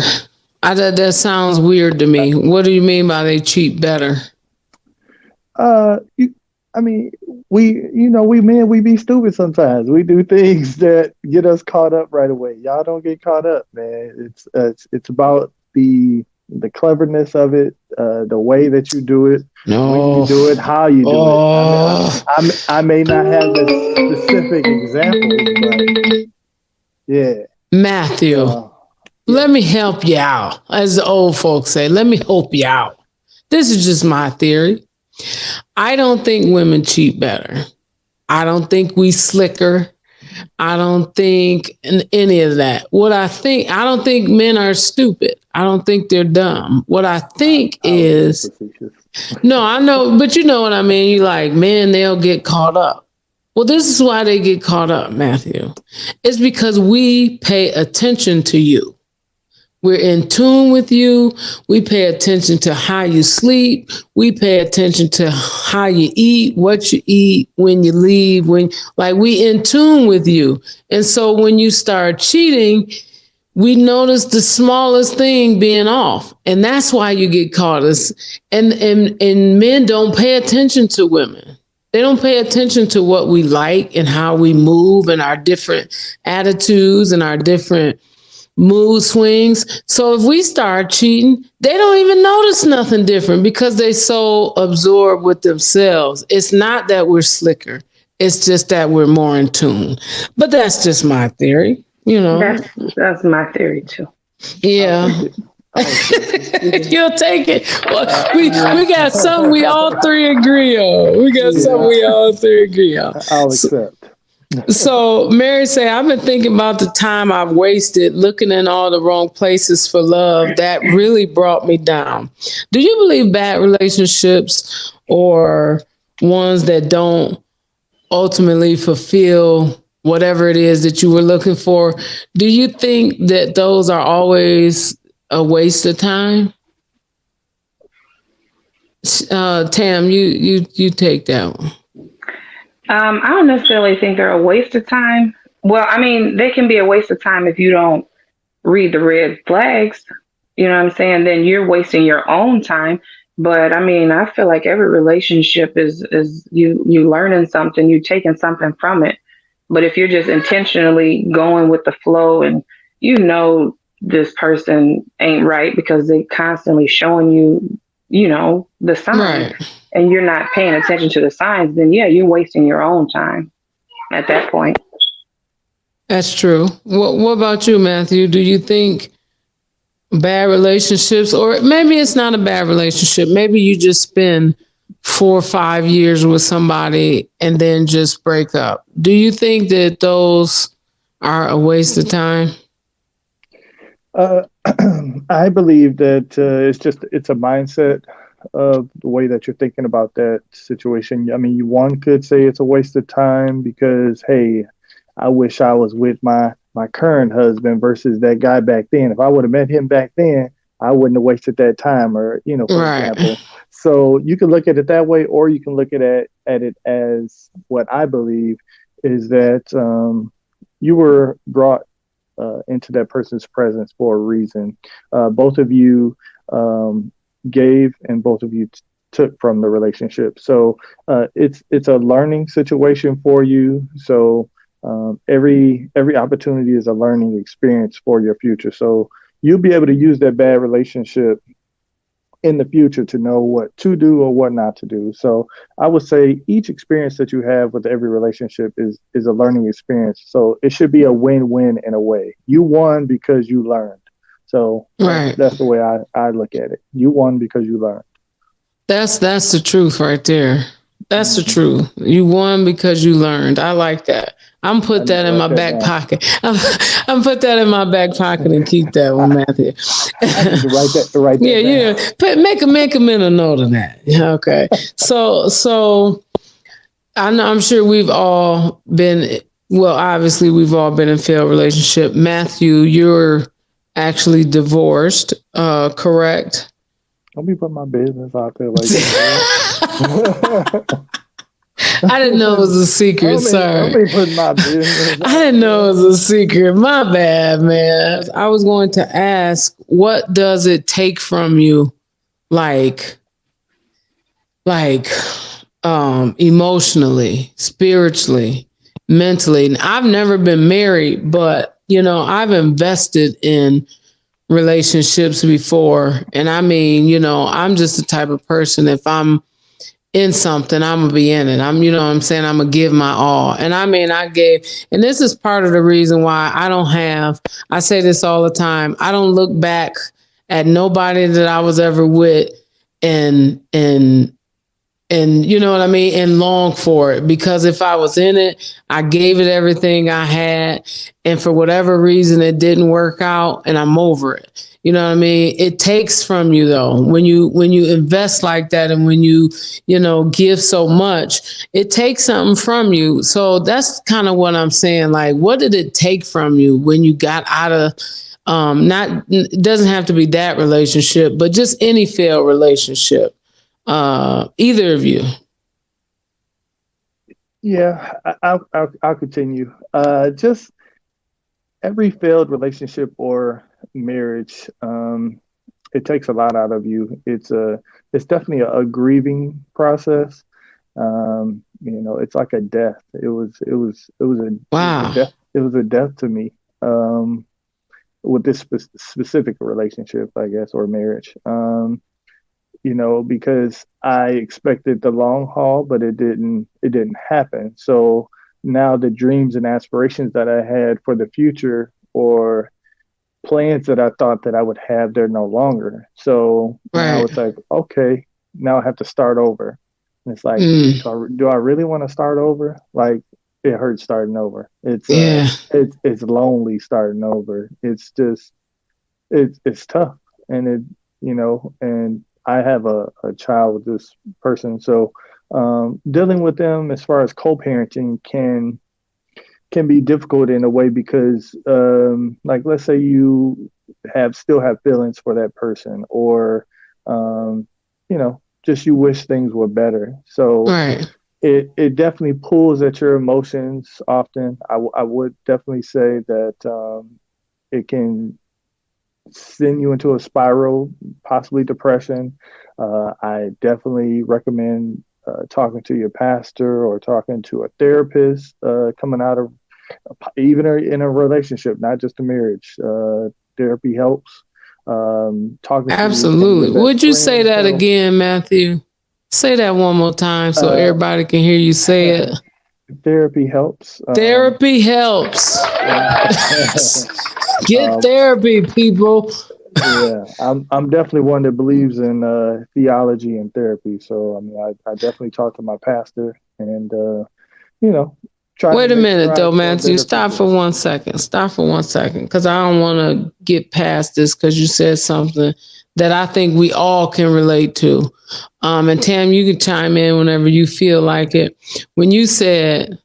That sounds weird to me. What do you mean by they cheat better? I mean, we men, we be stupid sometimes. We do things that get us caught up right away. Y'all don't get caught up, man. It's about the cleverness of it, the way that you do it, when you do it, how you do it. I may not have the specific examples, but yeah. Matthew, let me help you out. As the old folks say, let me help you out. This is just my theory. I don't think women cheat better. I don't think we slicker. I don't think any of that. I don't think men are stupid. I don't think they're dumb. What I think is, no, I know, but you know what I mean? You like, man, they'll get caught up. Well, this is why they get caught up, Matthew. It's because we pay attention to you. We're in tune with you. We pay attention to how you sleep. We pay attention to how you eat, what you eat, when you leave, we in tune with you. And so when you start cheating, we notice the smallest thing being off. And that's why you get caught. And men don't pay attention to women. They don't pay attention to what we like and how we move and our different attitudes and our different mood swings. So if we start cheating, they don't even notice nothing different because they so absorbed with themselves. It's not that we're slicker. It's just that we're more in tune. But that's just my theory, you know. That's my theory too. Yeah. You'll take it. Well, we got something we all three agree on. I'll accept. So Mary say, I've been thinking about the time I've wasted looking in all the wrong places for love. That really brought me down. Do you believe bad relationships or ones that don't ultimately fulfill whatever it is that you were looking for? Do you think that those are always a waste of time? Tam, you take that one. I don't necessarily think they're a waste of time. Well, I mean, they can be a waste of time if you don't read the red flags. You know what I'm saying? Then you're wasting your own time. But I mean, I feel like every relationship is you learning something, you taking something from it. But if you're just intentionally going with the flow and you know this person ain't right because they constantly showing you, you know, the signs, Right. and you're not paying attention to the signs, then yeah, you're wasting your own time at that point. That's true. What about you, Matthew? Do you think bad relationships, or maybe it's not a bad relationship, maybe you just spend 4 or 5 years with somebody and then just break up? Do you think that those are a waste of time? I believe that it's a mindset of the way that you're thinking about that situation. I mean, one could say it's a waste of time because, hey, I wish I was with my current husband versus that guy back then. If I would have met him back then, I wouldn't have wasted that time, or, you know, for example. So you can look at it that way, or you can look at it as what I believe is that you were brought into that person's presence for a reason. Both of you gave, and both of you took from the relationship. So it's a learning situation for you. So every opportunity is a learning experience for your future. So you'll be able to use that bad relationship in the future to know what to do or what not to do. So I would say each experience that you have with every relationship is a learning experience. So it should be a win-win in a way. You won because you learned. So that's the way I look at it. You won because you learned. That's the truth right there. That's the truth. You won because you learned. I like that. I'm put that in my back pocket. I'm put that in my back pocket and keep that one, Matthew. Right there. Yeah. Make a mental note of that. Okay. So I'm sure we've all been. Well, obviously we've all been in failed relationship. Matthew, you're actually divorced, correct? Don't be putting my business out there like that. I didn't know it was a secret. Sorry. Don't be putting my business. I didn't know it was a secret. My bad, man. I was going to ask, what does it take from you, like emotionally, spiritually, mentally? And I've never been married, but you know, I've invested in relationships before. And I mean, you know, I'm just the type of person, if I'm in something, I'm gonna be in it. You know what I'm saying? I'm gonna give my all. And I mean, and this is part of the reason why I say this all the time. I don't look back at nobody that I was ever with and you know what I mean? And long for it, because if I was in it, I gave it everything I had. And for whatever reason, it didn't work out and I'm over it. You know what I mean? It takes from you though, when you invest like that and when you give so much, it takes something from you. So that's kind of what I'm saying. Like, what did it take from you when you got out of, it doesn't have to be that relationship, but just any failed relationship? Either of you? Yeah, I'll continue. Just every failed relationship or marriage, it takes a lot out of you. It's definitely a grieving process. It's like a death. It was a Wow. death. It was a death to me. With this specific relationship, I guess, or marriage. Because I expected the long haul, but it didn't happen. So now the dreams and aspirations that I had for the future, or plans that I thought that I would have, they're no longer. So now it's like, okay, now I have to start over. And it's like, do I really want to start over? Like, it hurts starting over. It's it's lonely starting over. It's just it's tough, and and I have a child with this person, so dealing with them as far as co-parenting can be difficult in a way, because like, let's say you still have feelings for that person, or just you wish things were better. So it definitely pulls at your emotions often. I would definitely say that it can send you into a spiral, possibly depression. I definitely recommend talking to your pastor or talking to a therapist coming out of, even in a relationship, not just a marriage. Therapy helps. Talking Absolutely. Would you say that again, Matthew? Say that one more time so everybody can hear you say it. Therapy helps. Therapy helps. Get therapy, people. Yeah, I'm definitely one that believes in theology and therapy. So I mean, I definitely talk to my pastor, and try. Wait a minute, though, Matthew. Stop for 1 second. Stop for 1 second, because I don't want to get past this, because you said something that I think we all can relate to. And Tam, you can chime in whenever you feel like it. When you said,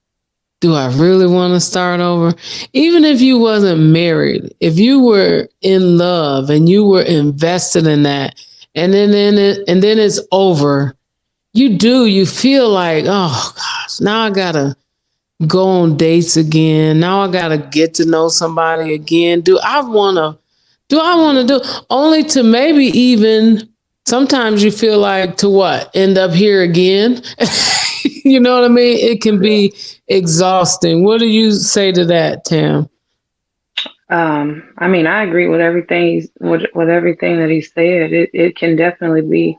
do I really want to start over? Even if you wasn't married, if you were in love and you were invested in that, and then it's over, you feel like, oh gosh, now I gotta go on dates again. Now I gotta get to know somebody again. Do I wanna do only to maybe even sometimes you feel like to what? End up here again? You know what I mean? It can be exhausting. What do you say to that, Tam? I mean, I agree with everything with everything that he said. It can definitely be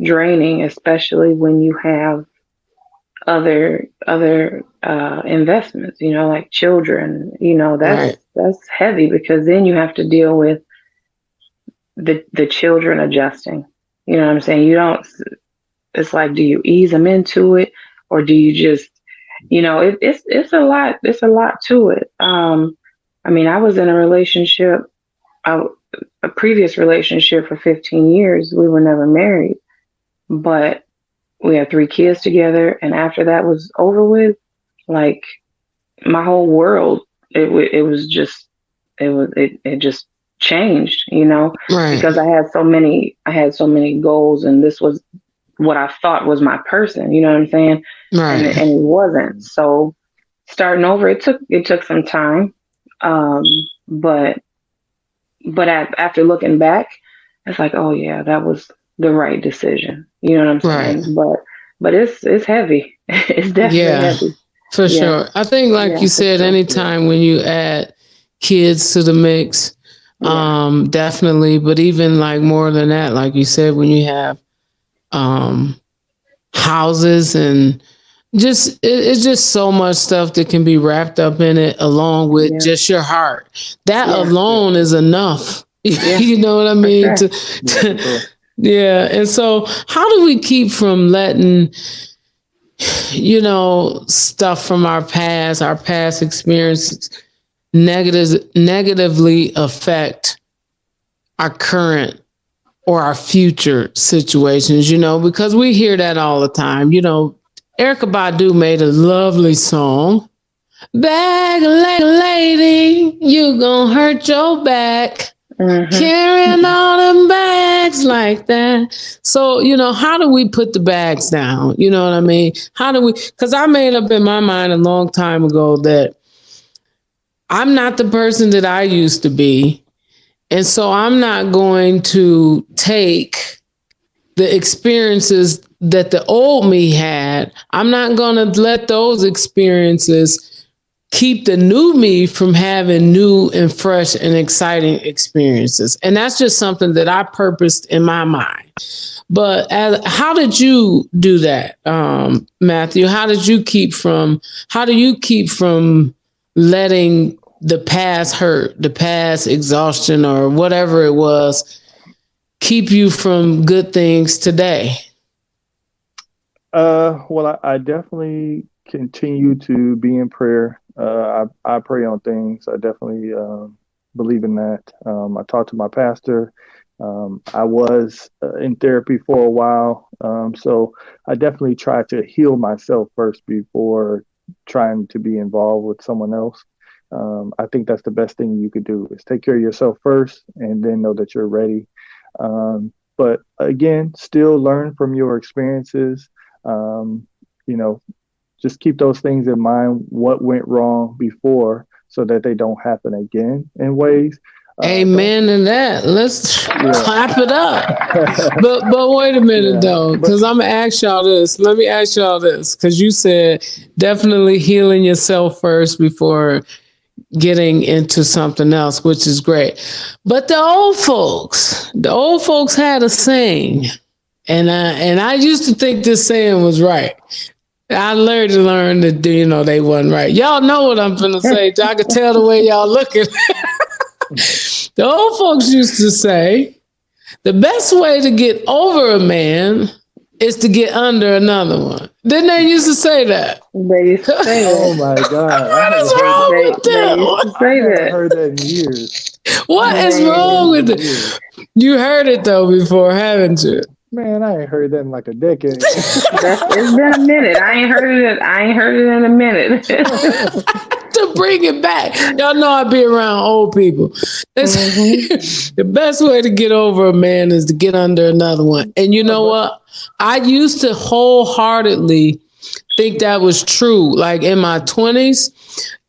draining, especially when you have other investments, like children. That's heavy, because then you have to deal with the children adjusting. You know what I'm saying? It's like, do you ease them into it, or do you just, it's a lot. It's a lot to it. I mean, I was in a relationship, a previous relationship for 15 years. We were never married, but we had 3 kids together. And after that was over with, like, my whole world, it just changed, because I had so many goals, and this was what I thought was my person, you know what I'm saying? Right. And it wasn't. So starting over, it took some time. But after looking back, it's like, oh yeah, that was the right decision. You know what I'm saying? But it's heavy. It's definitely heavy. For sure. I think, like you said, anytime when you add kids to the mix, definitely. But even like more than that, like you said, when you have houses and it's just so much stuff that can be wrapped up in it, along with just your heart. That alone is enough. You know what I mean? And so how do we keep from letting, stuff from our past experiences negatively affect our current or our future situations, because we hear that all the time. Erykah Badu made a lovely song. Bag lady, you gonna hurt your back. Carrying all them bags like that. So, how do we put the bags down? You know what I mean? Because I made up in my mind a long time ago that I'm not the person that I used to be. And so I'm not going to take the experiences that the old me had, I'm not going to let those experiences keep the new me from having new and fresh and exciting experiences. And that's just something that I purposed in my mind. But how did you do that, Matthew? How do you keep from letting the past hurt, the past exhaustion, or whatever it was, keep you from good things today? Well, I definitely continue to be in prayer. I pray on things. I definitely believe in that. I talk to my pastor. I was in therapy for a while. So I definitely try to heal myself first before trying to be involved with someone else. I think that's the best thing you could do is take care of yourself first and then know that you're ready. But again, still learn from your experiences. Just keep those things in mind, what went wrong before, so that they don't happen again in ways. Amen to that. Let's clap it up. But wait a minute though, because I'm gonna ask y'all this. Let me ask y'all this, because you said definitely healing yourself first before getting into something else, which is great. But the old folks had a saying, and I used to think this saying was right. I learned that they wasn't right. Y'all know what I'm finna say. I can tell the way y'all looking. The old folks used to say, the best way to get over a man is to get under another one. Didn't they used to say that? They used to say that. Oh my God. What is wrong with them? I haven't heard that in years. What is wrong with it? You heard it though before, haven't you? Man, I ain't heard that in like a decade. It's been a minute. I ain't heard it in a minute. To bring it back. Y'all know I be around old people. The best way to get over a man is to get under another one. And you know what? I used to wholeheartedly think that was true. Like in my 20s,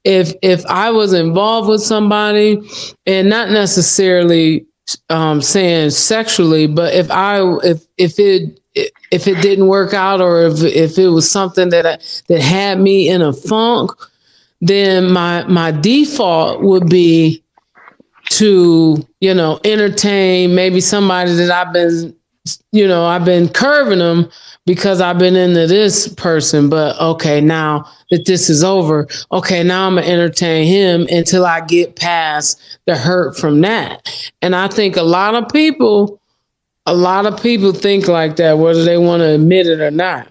if I was involved with somebody, and not necessarily saying sexually, but if it didn't work out, or if it was something that had me in a funk, then my default would be to entertain maybe somebody that I've been curving them because I've been into this person. But okay, now that this is over, okay, now I'm gonna entertain him until I get past the hurt from that. And I think a lot of people think like that, whether they want to admit it or not.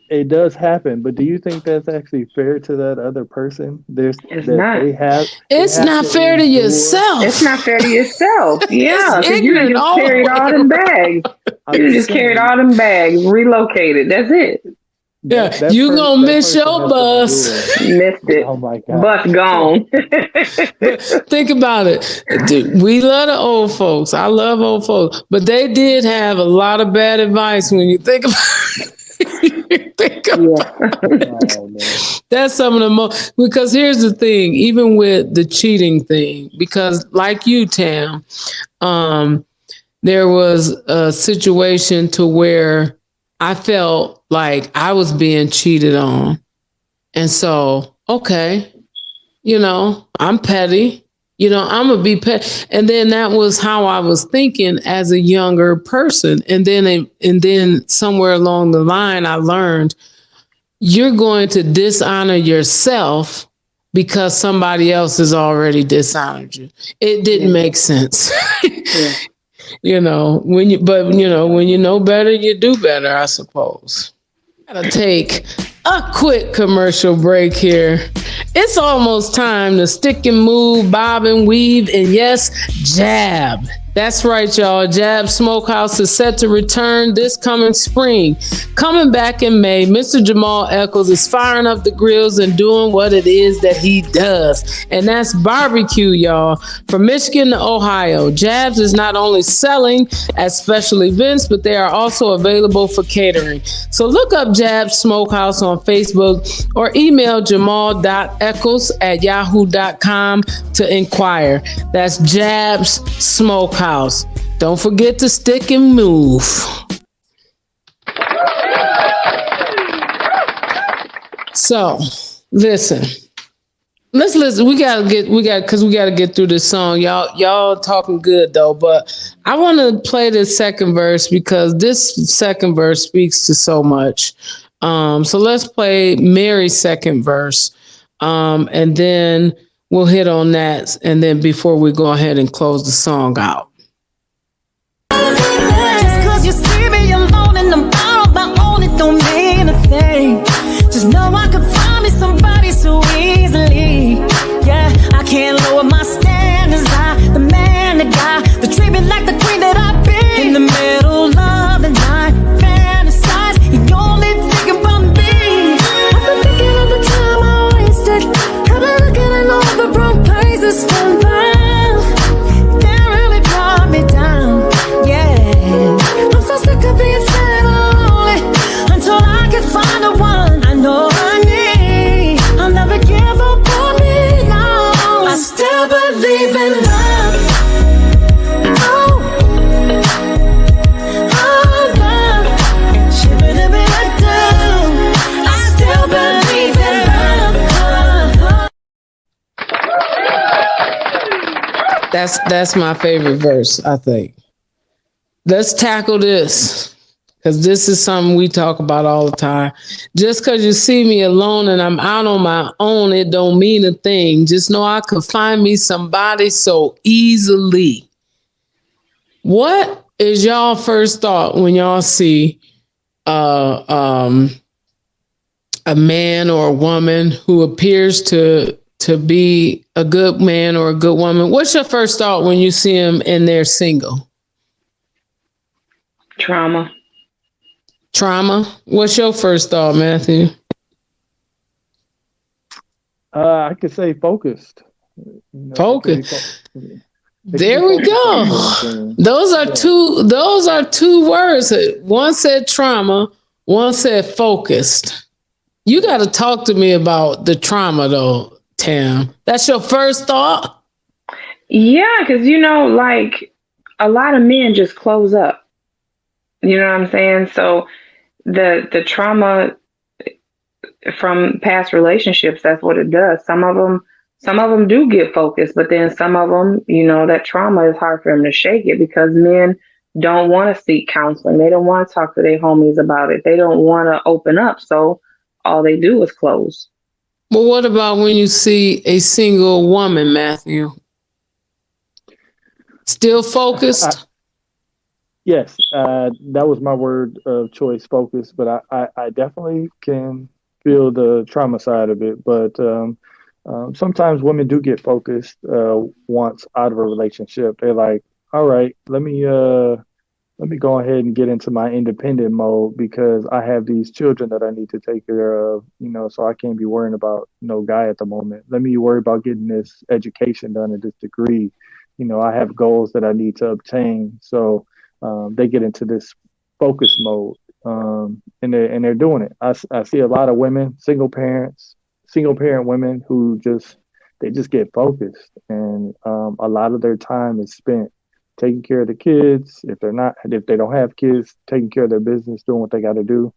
It does happen, but do you think that's actually fair to that other person? It's not. It's not fair to yourself. It's not fair to yourself. Yeah, because you just carried all them bags. You just carried all them bags, relocated. That's it. Yeah, you gonna miss your bus. Missed it. Oh my God. Bus gone. Think about it. Dude, we love the old folks. I love old folks, but they did have a lot of bad advice when you think about it. That's some of the most, because here's the thing, even with the cheating thing, because like you, Tam, there was a situation to where I felt like I was being cheated on. And so, okay, I'm petty. I'm going to be petty. And then that was how I was thinking as a younger person. And then somewhere along the line, I learned you're going to dishonor yourself because somebody else has already dishonored you. It didn't make sense. When you know better, you do better, I suppose. Gotta take a quick commercial break here. It's almost time to stick and move, bob and weave, and yes, jab. That's right, y'all. Jab Smokehouse is set to return this coming spring. Coming back in May, Mr. Jamal Echols is firing up the grills and doing what it is that he does. And that's barbecue, y'all. From Michigan to Ohio, Jabs is not only selling at special events, but they are also available for catering. So look up Jab Smokehouse on Facebook or email jamal.echols@yahoo.com to inquire. That's Jabs Smokehouse. Don't forget to stick and move. So listen. Let's listen. We gotta get through this song. Y'all talking good though, but I want to play this second verse because this second verse speaks to so much. So let's play Mary's second verse, and then we'll hit on that, and then before we go ahead and close the song out. Just 'cause you see me alone and I'm out on my own, it don't mean a thing. Just know I could find me somebody so easily. Yeah, I can't lower my standards. The man, the guy, the treat me like the queen that I've been. In the middle of the night, fantasize, you only thinking about me. I've been thinking of the time I wasted. I've been looking in all the wrong places for love. That really brought me down. Yeah, I'm so sick of being sad and lonely until I can find the one I know I need. I'll never give up on me, no. I still believe in love. Oh, oh, love. Shibba-dibba-da-doo. I still believe in love. That's my favorite verse, I think. Let's tackle this because this is something we talk about all the time. Just because you see me alone and I'm out on my own, it don't mean a thing. Just know I could find me somebody so easily. What is y'all first thought when y'all see a man or a woman who appears to be a good man or a good woman? What's your first thought when you see them and they're single? Trauma. What's your first thought, Matthew? I could say focused. Focus. There we go. Those are two words. One said trauma, one said focused. You got to talk to me about the trauma though, Tam. That's your first thought? Yeah, because like a lot of men just close up. You know what I'm saying? So the trauma from past relationships, that's what it does. Some of them do get focused, but then some of them, that trauma is hard for them to shake it because men don't want to seek counseling. They don't want to talk to their homies about it. They don't want to open up. So all they do is close. Well, what about when you see a single woman, Matthew? Still focused? Yes, that was my word of choice, focus. But I definitely can feel the trauma side of it. But sometimes women do get focused once out of a relationship. They're like, all right, let me go ahead and get into my independent mode because I have these children that I need to take care of, so I can't be worrying about no guy at the moment. Let me worry about getting this education done and this degree. I have goals that I need to obtain. So they get into this focus mode, and they're doing it. I see a lot of women, single parent women who just get focused, and a lot of their time is spent taking care of the kids. If they don't have kids, taking care of their business, doing what they got to do.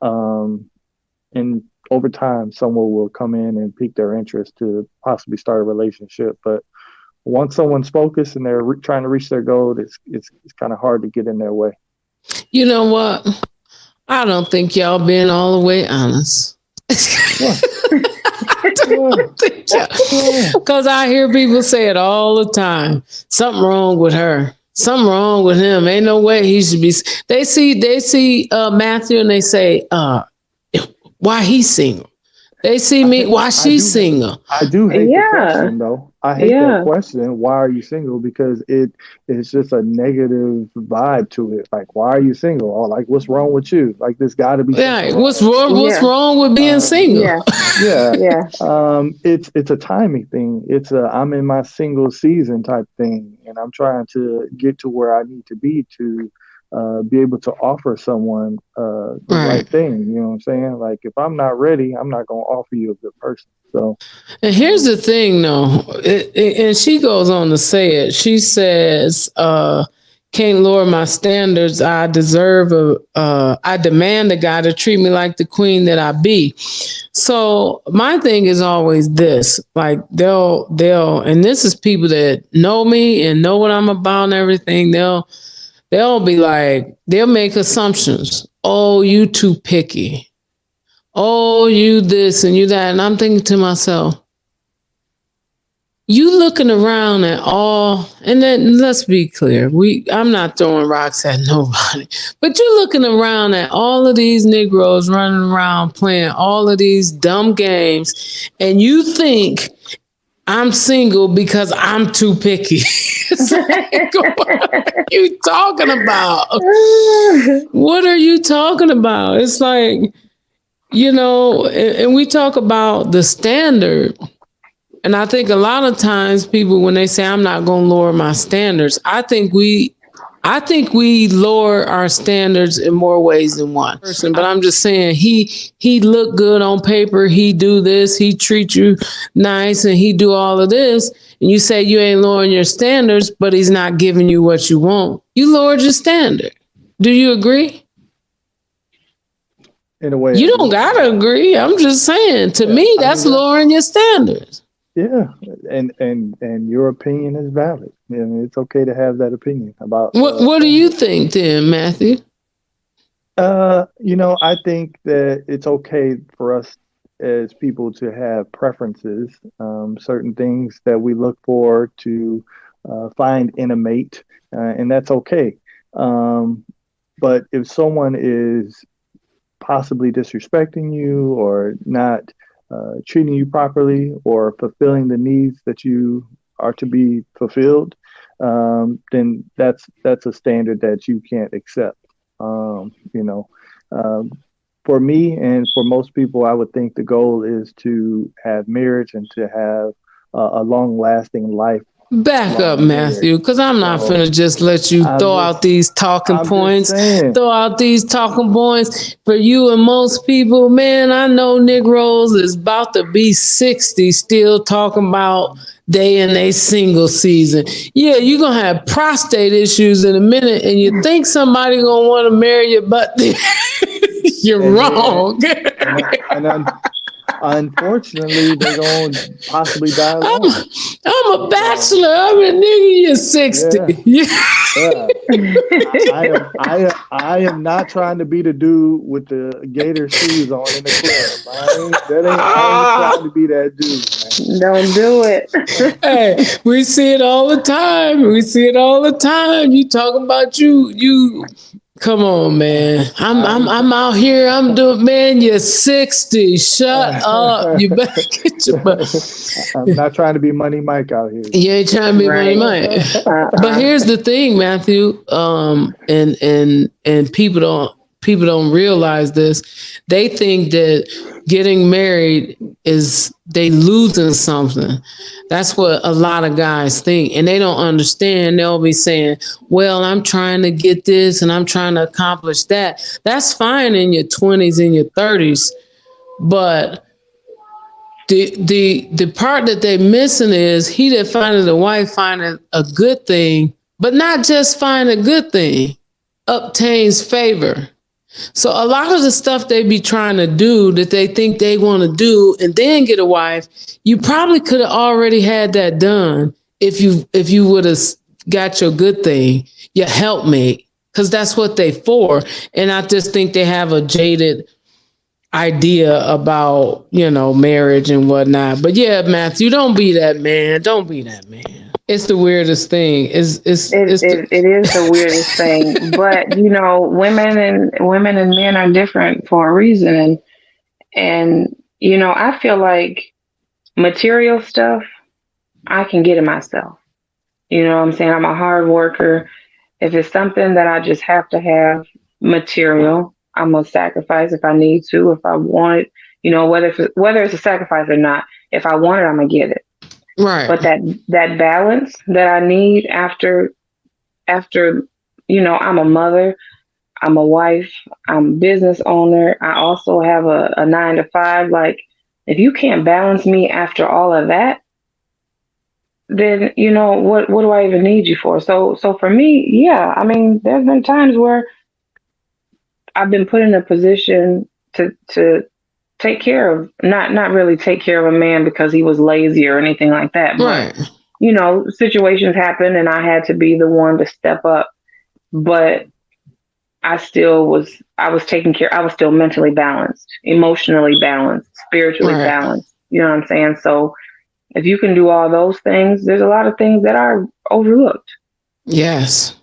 And over time, someone will come in and pique their interest to possibly start a relationship, but once someone's focused and they're trying to reach their goal, it's kind of hard to get in their way. You know what? I don't think y'all been all the way honest. Because I hear people say it all the time. Something wrong with her. Something wrong with him. Ain't no way he should be. They see Matthew and they say, why he's single? They see me, why she's single? I do hate the question, though. I hate that question. Why are you single? Because it's just a negative vibe to it. Like, why are you single? Or like, what's wrong with you? Like, there's got to be. Yeah. What's wrong with being single? Yeah. It's a timing thing. It's I'm in my single season type thing, and I'm trying to get to where I need to be to be able to offer someone the right thing. You know what I'm saying? Like, if I'm not ready, I'm not going to offer you a good person. So, and here's the thing, though, and she goes on to say it. She says, can't lower my standards. I demand a guy to treat me like the queen that I be. So my thing is always this, like they'll, and this is people that know me and know what I'm about and everything. They'll be like, they'll make assumptions. Oh, you too picky. Oh, you this and you that. And I'm thinking to myself, you looking around at all, and then let's be clear, I'm not throwing rocks at nobody, but you're looking around at all of these Negroes running around playing all of these dumb games, and you think I'm single because I'm too picky. It's like, what are you talking about? What are you talking about? It's like, and we talk about the standard. And I think a lot of times people, when they say I'm not going to lower my standards, I think we lower our standards in more ways than one person. But I'm just saying he look good on paper. He do this. He treat you nice, and he do all of this. And you say you ain't lowering your standards, but he's not giving you what you want. You lowered your standard. Do you agree? In a way, you don't gotta agree. I'm just saying. To me, that's lowering your standards. Yeah, and your opinion is valid. It's okay to have that opinion about. What do you think, then, Matthew? I think that it's okay for us as people to have preferences, certain things that we look for to find in a mate, and that's okay. But if someone is possibly disrespecting you or not treating you properly or fulfilling the needs that you are to be fulfilled, then that's a standard that you can't accept. For me and for most people, I would think the goal is to have marriage and to have a long-lasting life. Back up, Matthew, because I'm not finna just let you throw out these talking points. Throw out these talking points for you and most people. Man, I know Negroes is about to be 60 still talking about they in a single season. Yeah, you're going to have prostate issues in a minute, and you think somebody going to want to marry you, but you're wrong. Unfortunately, they're going to possibly die alone. I'm a bachelor. I'm a nigga. You're 60. Yeah. I am not trying to be the dude with the gator shoes on in the club. I ain't trying to be that dude, man. Don't do it. Hey, we see it all the time. You talking about you. Come on, man. I'm out here. I'm doing, man, you're 60. Shut up. You better get your butt. I'm not trying to be Money Mike out here. You ain't trying to be Money Mike. But here's the thing, Matthew. And people don't realize this. They think that getting married is they losing something. That's what a lot of guys think. And they don't understand. They'll be saying, well, I'm trying to get this and I'm trying to accomplish that. That's fine in your 20s and your 30s. But the part that they're missing is he that findeth a wife findeth a good thing, but not just find a good thing, obtains favor. So a lot of the stuff they be trying to do that they think they want to do and then get a wife, you probably could have already had that done if you would have got your good thing, your helpmate, because that's what they for. And I just think they have a jaded idea about, marriage and whatnot. But yeah, Matthew, don't be that man. Don't be that man. It's the weirdest thing. It is the weirdest thing. But women and men are different for a reason. And I feel like material stuff I can get it myself. You know what I'm saying? I'm a hard worker. If it's something that I just have to have material, I'm gonna sacrifice if I need to. If I want it, whether it's a sacrifice or not, if I want it, I'm gonna get it. Right. But that balance that I need after, I'm a mother, I'm a wife, I'm a business owner. I also have a 9-to-5. Like, if you can't balance me after all of that, then what do I even need you for? So for me, yeah, I mean, there's been times where I've been put in a position to take care of, not really take care of a man because he was lazy or anything like that, but Right. situations happen and I had to be the one to step up. But I was taking care, I was still mentally balanced, emotionally balanced, spiritually Right. balanced. You know what I'm saying? So if you can do all those things, there's a lot of things that are overlooked. Yes.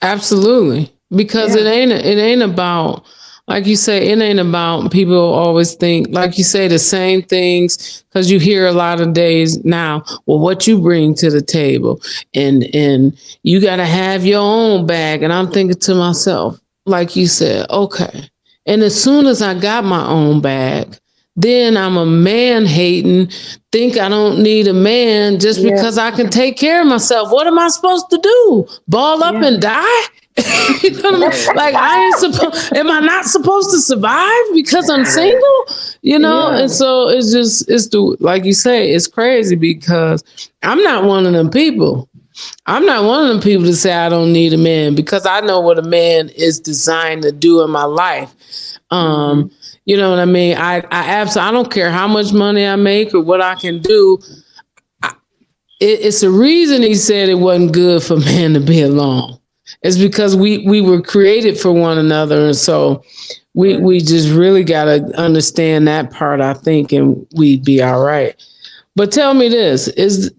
Absolutely. Because Yeah. it ain't about, like you say, it ain't about, people always think, like you say, the same things, because you hear a lot of days now, well, what you bring to the table, and you got to have your own bag. And I'm thinking to myself, like you said, okay. And as soon as I got my own bag, then I'm a man hating, think I don't need a man just Yeah. because I can take care of myself. What am I supposed to do? Ball up Yeah. and die? You know what I mean? Like, I ain't supposed, am I not supposed to survive because I'm single? Yeah. And so like you say, it's crazy because I'm not one of them people. I'm not one of them people to say I don't need a man, because I know what a man is designed to do in my life. You know what I mean? I absolutely, I don't care how much money I make or what I can do. It's a reason he said it wasn't good for men to be alone. It's because we were created for one another. And so we just really got to understand that part, I think, and we'd be all right. But tell me this,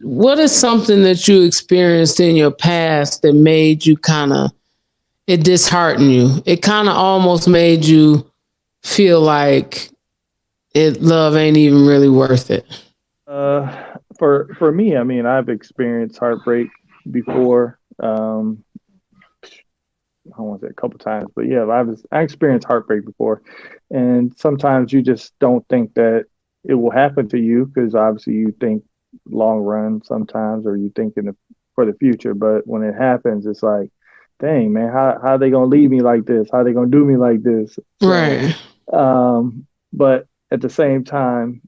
what is something that you experienced in your past that made you it disheartened you? It kind of almost made you feel like love ain't even really worth it. For me, I mean, I've experienced heartbreak before. I want to say a couple times, but yeah, I experienced heartbreak before, and sometimes you just don't think that it will happen to you, because obviously you think long run sometimes, or you think for the future. But when it happens, it's like, dang man, how are they gonna leave me like this? How are they gonna do me like this? So, Right. But at the same time,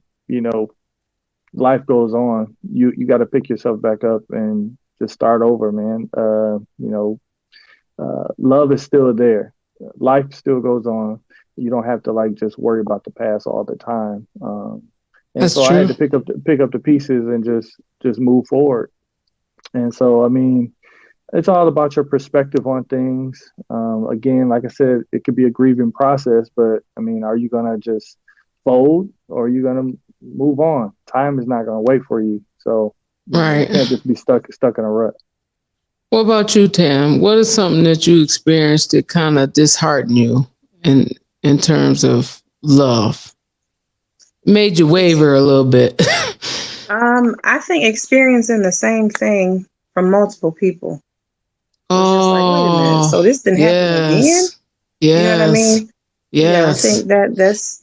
life goes on. You got to pick yourself back up and just start over, man. Love is still there. Life still goes on. You don't have to like just worry about the past all the time. And That's so I true. had to pick up the pieces and just move forward. And so, I mean, it's all about your perspective on things. Again, like I said, it could be a grieving process, but I mean, are you gonna just fold, or are you gonna move on? Time is not gonna wait for you. So Right. you can't just be stuck in a rut. What about you, Tam? What is something that you experienced that kind of disheartened you in terms of love? Made you waver a little bit. I think experiencing the same thing from multiple people. It's just like, wait a minute, so this didn't happen again? Yes. You know what I mean? Yeah, I Yes. think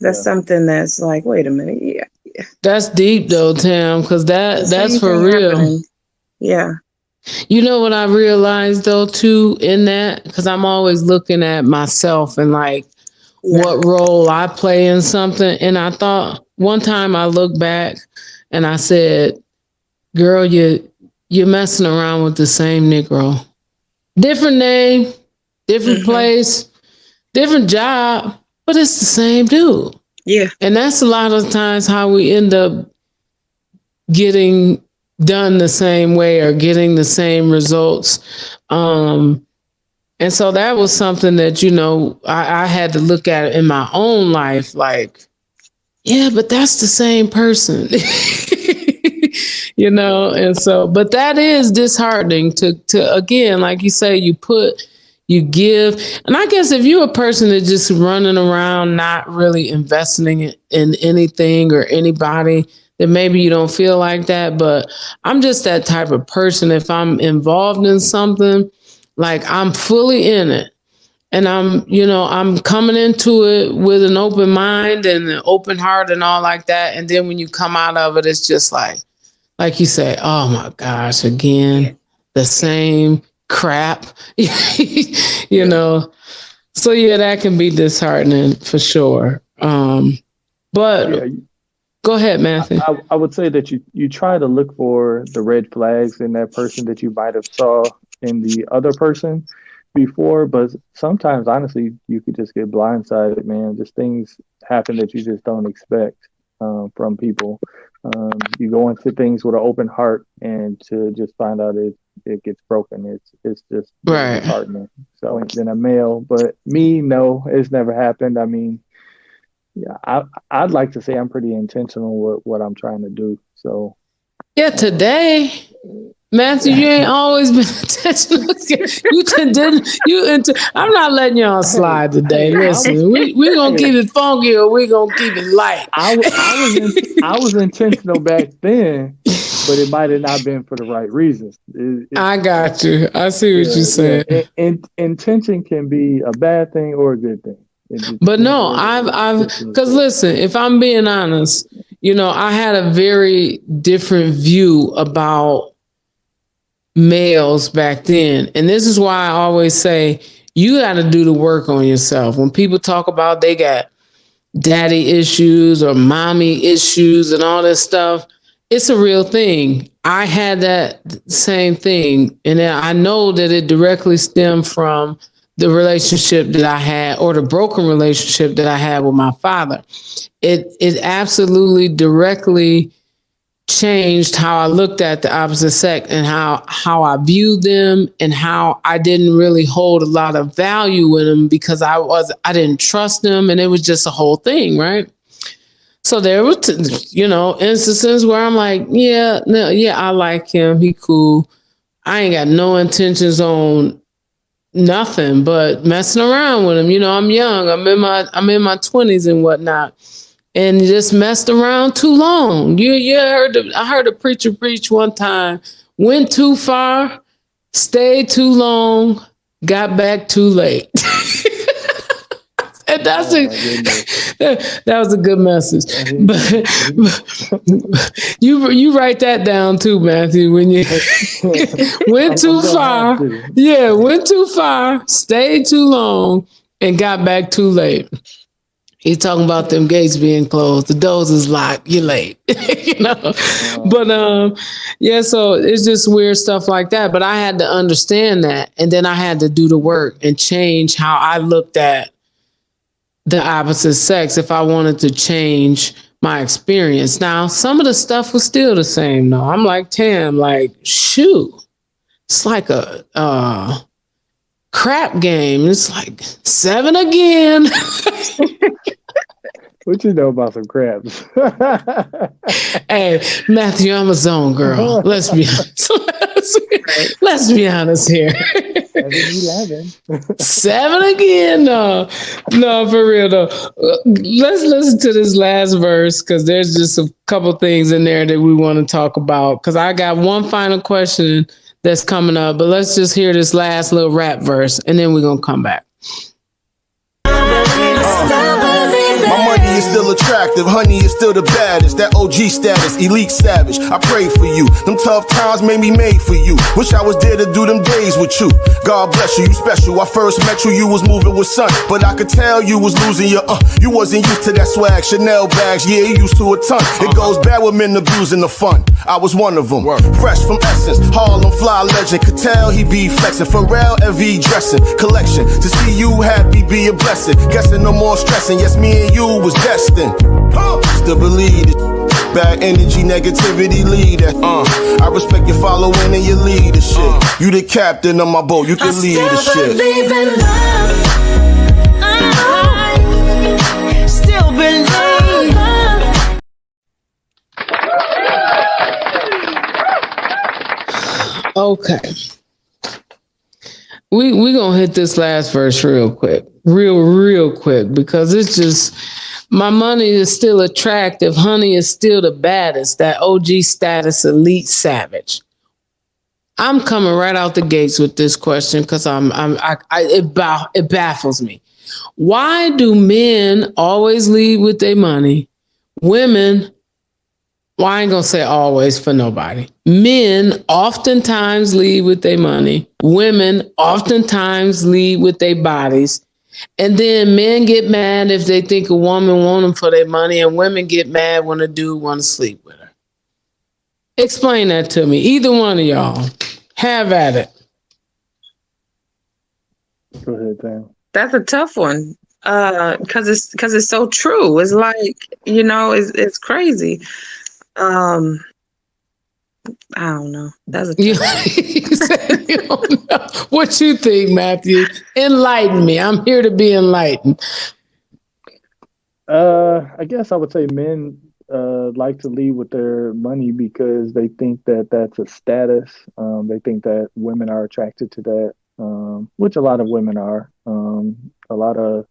that's something that's like, wait a minute, yeah. That's deep though, Tam, because The that's same for thing real. happening. Yeah. You know what I realized though too in that, because I'm always looking at myself and like what role I play in something. And I thought one time I looked back and I said, girl, you're messing around with the same Negro. Different name, different place, different job, but it's the same dude. Yeah. And that's a lot of times how we end up getting done the same way or getting the same results. And so that was something that, I had to look at in my own life, like, yeah, but that's the same person. And so, but that is disheartening to again, like you say, you give. And I guess if you're a person that's just running around, not really investing in anything or anybody, then maybe you don't feel like that. But I'm just that type of person. If I'm involved in something, like I'm fully in it. And I'm coming into it with an open mind and an open heart and all like that. And then when you come out of it, it's just like you say, oh my gosh, again, the same crap, So yeah, that can be disheartening for sure. But Go ahead, Matthew. I would say that you try to look for the red flags in that person that you might have saw in the other person before, but sometimes honestly you could just get blindsided, man. Just things happen that you just don't expect from people. You go into things with an open heart, and to just find out it gets broken. It's just right. disheartening. So then a male, but me, no, it's never happened. I mean, yeah, I'd like to say I'm pretty intentional with what I'm trying to do. So yeah, today, Matthew, you ain't always been intentional. I'm not letting y'all slide today. Listen, we gonna keep it funky, or we gonna keep it light. I was intentional back then, but it might have not been for the right reasons. I got you. I see what you're saying. Intention can be a bad thing or a good thing. But no, I've because listen, if I'm being honest, I had a very different view about males back then. And this is why I always say you got to do the work on yourself. When people talk about they got daddy issues or mommy issues and all this stuff, it's a real thing. I had that same thing. And I know that it directly stemmed from the relationship that I had, or the broken relationship that I had with my father. It absolutely directly changed how I looked at the opposite sex and how I viewed them, and how I didn't really hold a lot of value in them because I didn't trust them, and it was just a whole thing, right? So there were instances where I'm like, I like him, he cool. I ain't got no intentions on nothing but messing around with him. I'm young. I'm in my 20s and whatnot, and just messed around too long. I heard a preacher preach one time: went too far, stayed too long, got back too late. And that's that was a good message. But you write that down too, Matthew. When you went too far, stayed too long, and got back too late. He's talking about them gates being closed. The doors is locked. You're late. But so it's just weird stuff like that. But I had to understand that, and then I had to do the work and change how I looked at the opposite sex if I wanted to change my experience. Now, some of the stuff was still the same though. I'm like, Tam, like, shoot, it's like a crap game. It's like 7 again. What you know about some craps? Hey, Matthew, I'm a zone girl. Let's be honest. Let's be honest here. 7 again? No, for real though. Let's listen to this last verse, because there's just a couple things in there that we want to talk about. Because I got one final question that's coming up, but let's just hear this last little rap verse, and then we're gonna come back. My money is still attractive, honey is still the baddest. That OG status, elite savage. I pray for you. Them tough times made me made for you. Wish I was there to do them days with you. God bless you, you special. I first met you, you was moving with son, but I could tell you was losing your You wasn't used to that swag, Chanel bags, yeah, you used to a ton. It goes bad with men abusing the fun. I was one of them. Fresh from Essence, Harlem fly legend. Could tell he be flexing. Pharrell LV dressing, collection. To see you happy be a blessing. Guessing no more stressing. Yes, me and you was destined. Still believe it. Bad energy, negativity leader. I respect your following and your leadership. You the captain of my boat, you can lead the ship. Believe in love. I still believe. Okay. We gonna hit this last verse real quick, real quick, because it's just, my money is still attractive. Honey is still the baddest. That OG status, elite savage. I'm coming right out the gates with this question because it baffles me. Why do men always lead with their money? Women, well, I ain't gonna say always for nobody. Men oftentimes lead with their money. Women oftentimes lead with their bodies. And then men get mad if they think a woman want them for their money, and women get mad when a dude want to sleep with her. Explain that to me. Either one of y'all. Have at it. Go ahead, Dan. That's a tough one. Cause it's so true. It's like, it's crazy. I don't know. That's a tough one. You don't know. What you think, Matthew? Enlighten me. I'm here to be enlightened. I guess I would say men like to lead with their money because they think that that's a status. They think that women are attracted to that, which a lot of women are. A lot of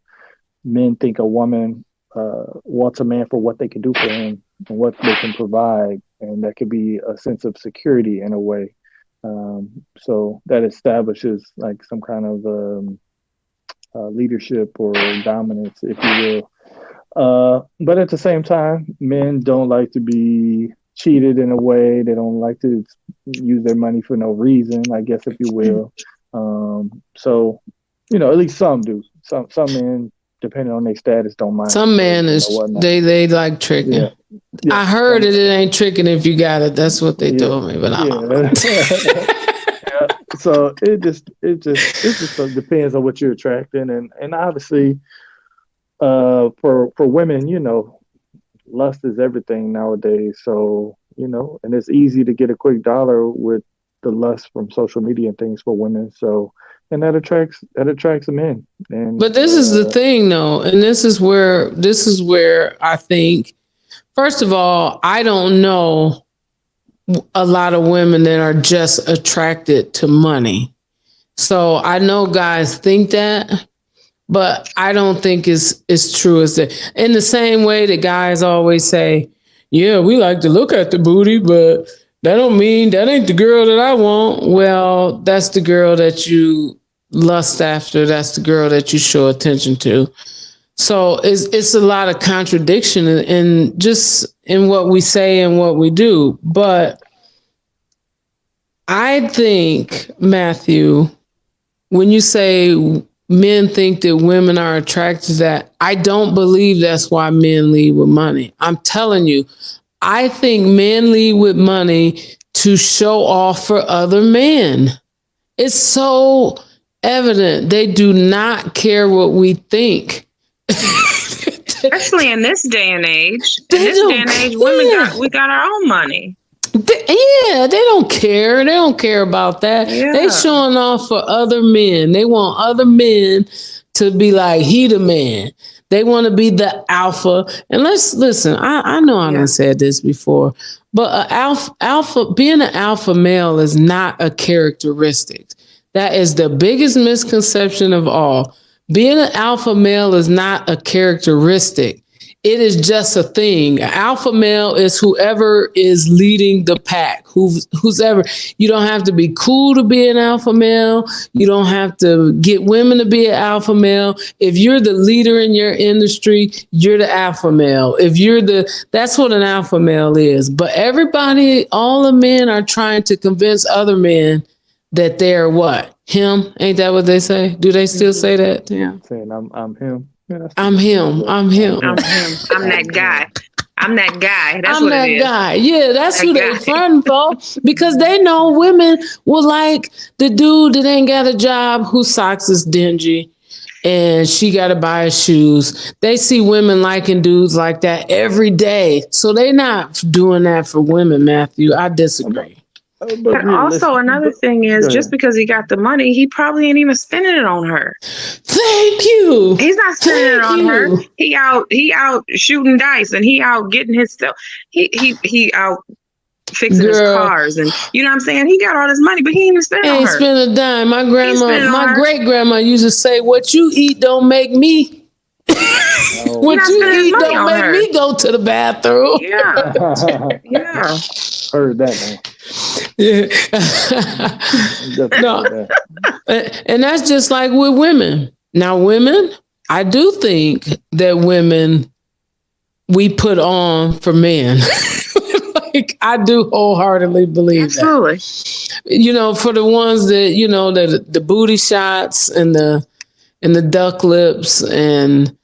men think a woman wants a man for what they can do for him and what they can provide, and that could be a sense of security in a way. So that establishes like some kind of leadership or dominance, if you will. But at the same time, men don't like to be cheated in a way. They don't like to use their money for no reason, I guess, if you will. So, at least some do. Some men, depending on their status, don't mind. Some men they like tricking. Yeah. I heard it ain't tricking if you got it. That's what they told me, but I don't know. So it just depends on what you're attracting, and obviously, for women, lust is everything nowadays. So and it's easy to get a quick dollar with the lust from social media and things for women. So, and that attracts men. But this is the thing, though, and this is where I think, first of all, I don't know a lot of women that are just attracted to money. So I know guys think that, but I don't think it's true as that. In the same way that guys always say, yeah, we like to look at the booty, but that don't mean that ain't the girl that I want. Well, that's the girl that you lust after. That's the girl that you show attention to. So it's a lot of contradiction in just in what we say and what we do. But I think, Matthew, when you say men think that women are attracted to that, I don't believe that's why men lead with money. I'm telling you, I think men lead with money to show off for other men. It's so evident. They do not care what we think. Especially in this day and age. We got our own money. They don't care. They don't care about that. Yeah. They showing off for other men. They want other men to be like, he the man. They want to be the alpha. And let's listen. I know I done said this before, but being an alpha male is not a characteristic. That is the biggest misconception of all. Being an alpha male is not a characteristic. It is just a thing. An alpha male is whoever is leading the pack, who's ever. You don't have to be cool to be an alpha male. You don't have to get women to be an alpha male. If you're the leader in your industry, you're the alpha male. That's what an alpha male is. But all the men are trying to convince other men that they're what? Him? Ain't that what they say? Do they still say that? Yeah. Saying I'm him. Yeah, I'm him. I'm that guy. I'm that guy. That's what it is. Guy. Yeah, that's who they front for, because they know women will like the dude that ain't got a job, whose socks is dingy, and she got to buy his shoes. They see women liking dudes like that every day. So they not doing that for women, Matthew. I disagree. But also another thing is, just because he got the money, he probably ain't even spending it on her. Thank you. He's not spending it on her. He out shooting dice, and he out getting his stuff. He out fixing his cars, and you know what I'm saying? He got all this money, but he ain't even spending on her. Ain't spend a dime. My great grandma used to say, "What you eat don't make me." What you eat don't make me go to the bathroom. Yeah. Yeah. Heard that, man. Yeah. No. And that's just like with women. Now, women, I do think that women, we put on for men. Like, I do wholeheartedly believe that. For the ones that, the booty shots and the and the duck lips, and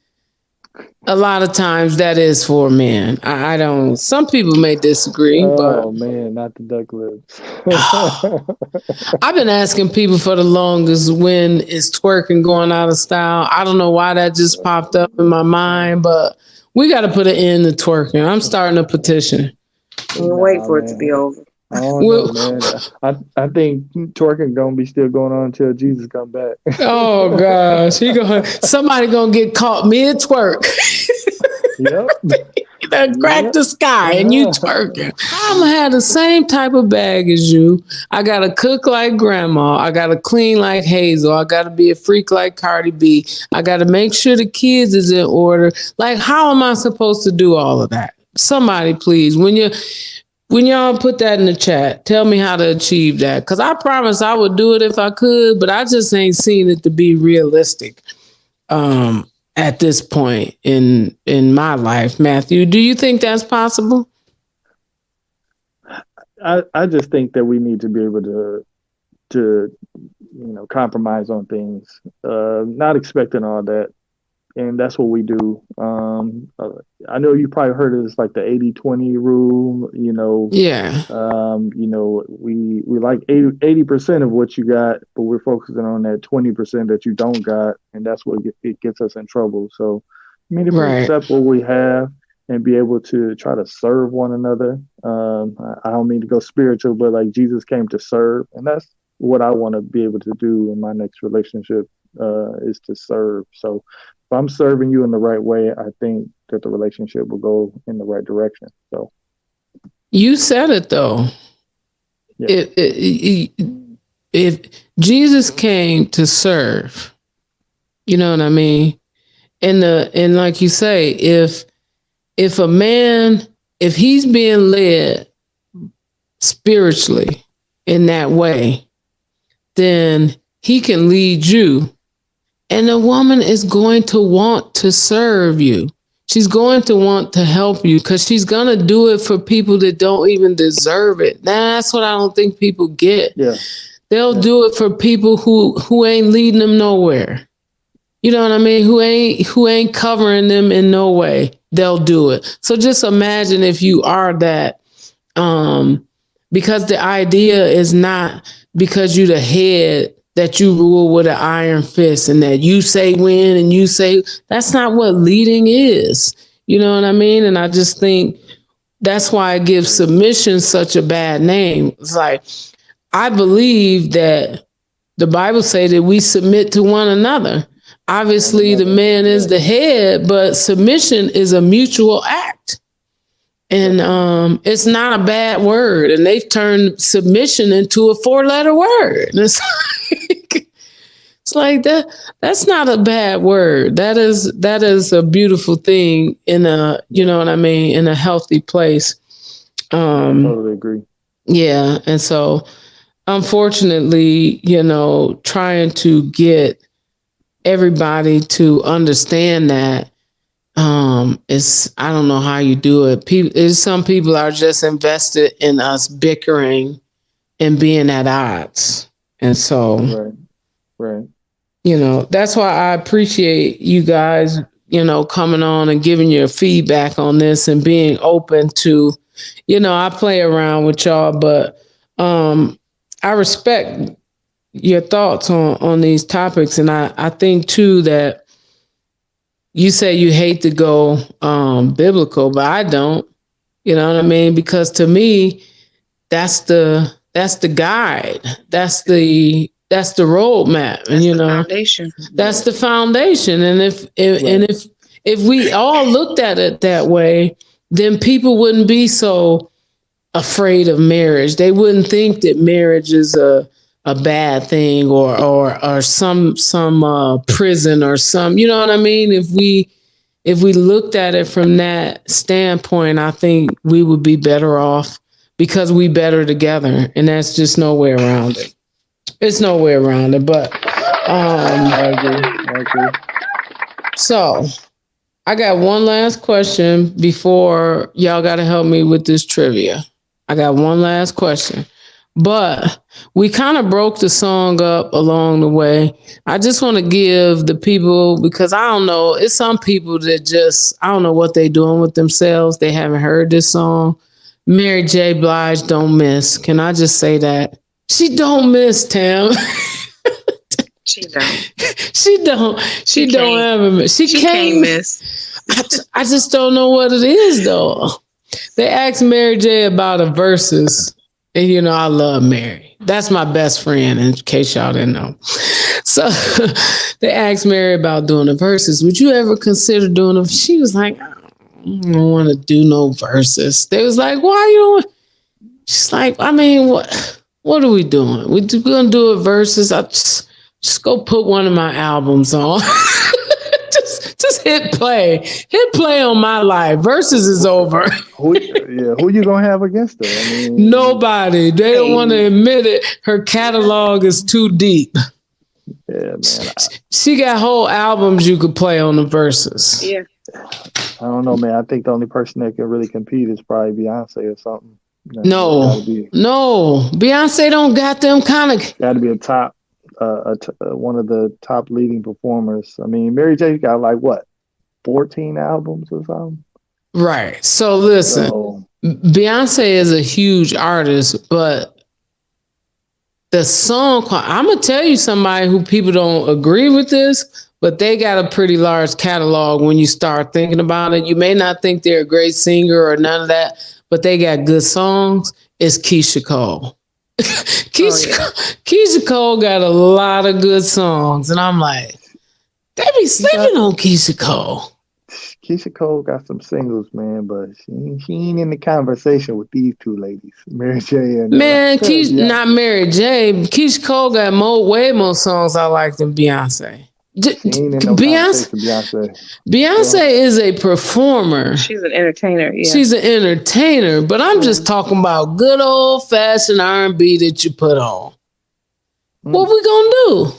a lot of times that is for men. I don't. Some people may disagree, Oh man, not the duck lips. but I've been asking people for the longest, when is twerking going out of style? I don't know why that just popped up in my mind, but we got to put an end to twerking. I'm starting a petition. We'll wait for it to be over. I don't know, man. I think twerking gonna be still going on until Jesus come back. Oh gosh, somebody gonna get caught mid twerk. Yep. That crack the sky and you twerking. I'm gonna have the same type of bag as you. I gotta cook like grandma. I gotta clean like Hazel. I gotta be a freak like Cardi B. I gotta make sure the kids is in order. Like, how am I supposed to do all of that? Somebody please, when y'all put that in the chat, tell me how to achieve that. Because I promise I would do it if I could, but I just ain't seen it to be realistic at this point in my life. Matthew, do you think that's possible? I just think that we need to be able to compromise on things, not expecting all that. And that's what we do. I know you probably heard of this, like the 80-20 rule, Yeah. We like 80% of what you got, but we're focusing on that 20% that you don't got. And that's what it gets us in trouble. So, I mean, if we accept what we have and be able to try to serve one another, I don't mean to go spiritual, but like Jesus came to serve. And that's what I want to be able to do in my next relationship, is to serve. So, if I'm serving you in the right way, I think that the relationship will go in the right direction. So you said it though. Yeah. If Jesus came to serve, you know what I mean? And like you say, if a man, if he's being led spiritually in that way, then he can lead you. And a woman is going to want to serve you. She's going to want to help you because she's going to do it for people that don't even deserve it. That's what I don't think people get. Yeah. They'll do it for people who ain't leading them nowhere. You know what I mean? Who ain't covering them in no way. They'll do it. So just imagine if you are that, because the idea is not because you're the head that you rule with an iron fist and that you say when and you say, that's not what leading is. You know what I mean? And I just think that's why it gives submission such a bad name. It's like, I believe that the Bible says that we submit to one another. Obviously, the man is the head, but submission is a mutual act. And it's not a bad word. And they've turned submission into a 4-letter word. And it's like that. That's not a bad word. That is a beautiful thing in a, you know what I mean, in a healthy place. Totally agree. Yeah. And so unfortunately, trying to get everybody to understand that, I don't know how you do it. Some people are just invested in us bickering and being at odds. And so, right. That's why I appreciate you guys, coming on and giving your feedback on this and being open to, I play around with y'all, but, I respect your thoughts on these topics. And I think too, that you say you hate to go biblical, but I don't. You know what I mean? Because to me, that's the guide. That's the roadmap. And foundation. That's the foundation. And if we all looked at it that way, then people wouldn't be so afraid of marriage. They wouldn't think that marriage is a bad thing or some prison or some, you know what I mean? If we looked at it from that standpoint, I think we would be better off because we better together. And that's just no way around it. It's no way around it. But I agree. So I got one last question before y'all got to help me with this trivia. I got one last question. But we kind of broke the song up along the way. I just want to give the people, because I don't know, it's some people that just, I don't know what they're doing with themselves. They haven't heard this song. Mary J. Blige, Don't Miss. Can I just say that? She don't miss, Tam. She don't. She don't ever miss. She can't miss. I just don't know what it is, though. They asked Mary J. about a verses. And, you know, I love Mary. That's my best friend, in case y'all didn't know. So they asked Mary about doing the verses. Would you ever consider doing them? She was like, I don't want to do no verses. They was like, why you don't? She's like, I mean, what are we doing? We're going to do a verses. I just go put one of my albums on. Just hit play. Hit play on my life. Versus is over. Who you gonna have against her? I mean, nobody. They don't want to admit it. Her catalog is too deep. Yeah, man. She got whole albums you could play on the verses. Yeah. I don't know, man. I think the only person that can really compete is probably Beyonce or something. No. Beyonce don't got them kind of. Got to be a top. One of the top leading performers. I mean, Mary J got like what, 14 albums or something? Right. So listen, Beyonce is a huge artist, but the song, I'm going to tell you somebody who people don't agree with this, but they got a pretty large catalog when you start thinking about it. You may not think they're a great singer or none of that, but they got good songs. It's Keisha Cole. Keisha Cole got a lot of good songs, and I'm like, they be sleeping on Keisha Cole. Keisha Cole got some singles, man, but she ain't in the conversation with these two ladies, Mary J and not Mary J. Keisha Cole got way more songs I like than Beyonce. Beyonce is a performer. She's an entertainer. Yeah. She's an entertainer, but I'm just talking about good old fashioned R&B that you put on. What we gonna do?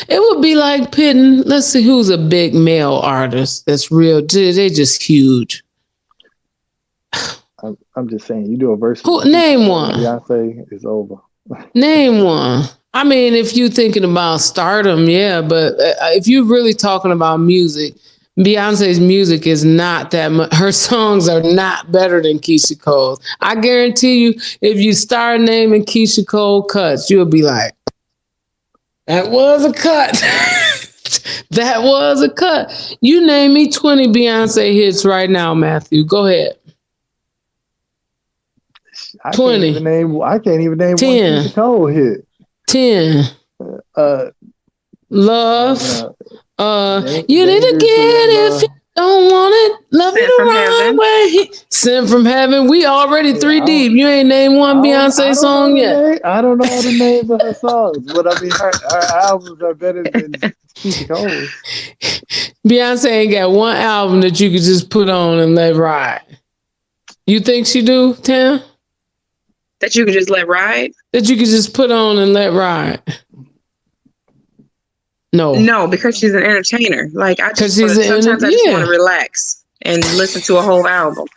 It would be like pitting. Let's see who's a big male artist that's real. They just huge. I'm just saying, you do a verse. Name one. Beyonce is over. Name one. I mean, if you're thinking about stardom, yeah, but if you're really talking about music, Beyonce's music is not that much. Her songs are not better than Keisha Cole's. I guarantee you, if you start naming Keisha Cole cuts, you'll be like, that was a cut. That was a cut. You name me 20 Beyonce hits right now, Matthew. Go ahead. 20. I can't even name 10. one Keisha Cole hit. 10. Love. You did again if you don't want it. Love it the right way. Sent from heaven. We already 3 deep. You ain't named one Beyonce song yet. I don't know all the names of her songs, but I mean, her albums are better than Keisha Cole. Beyonce ain't got one album that you could just put on and let ride. You think she do, Tam? That you could just let ride? That you could just put on and let ride. No, because she's an entertainer. Like I just sometimes I just want to relax and listen to a whole album.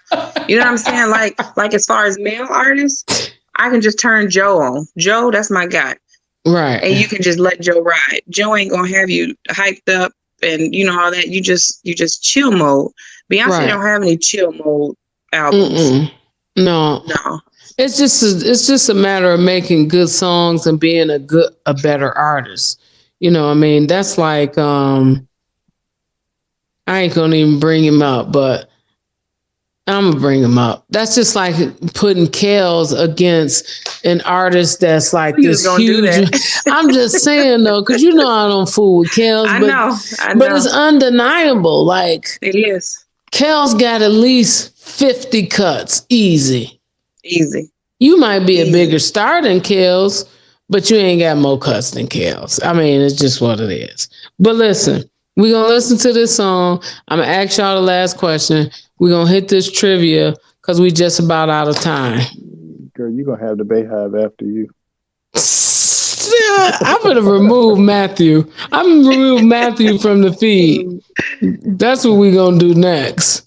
You know what I'm saying? Like as far as male artists, I can just turn Joe on. Joe, that's my guy. Right. And you can just let Joe ride. Joe ain't gonna have you hyped up and you know all that. You just chill mode. Beyonce don't have any chill mode albums. No. It's just a matter of making good songs and being a better artist. You know, I mean, that's like I ain't gonna even bring him up, but I'm gonna bring him up. That's just like putting Kels against an artist that's like this huge. I'm just saying though, because you know I don't fool with Kels. I know. But it's undeniable. Like it is. Kels got at least 50 cuts, easy. You might be a bigger star than Kels, but you ain't got more cuts than Kels. I mean, it's just what it is. But listen, we're going to listen to this song. I'm going to ask y'all the last question. We're going to hit this trivia because we just about out of time. Girl, you're going to have the Bayhive after you. I'm going to remove Matthew. I'm going to remove Matthew from the feed. That's what we're going to do next.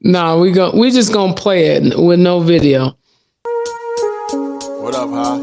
No, we just going to play it with no video. What up, huh?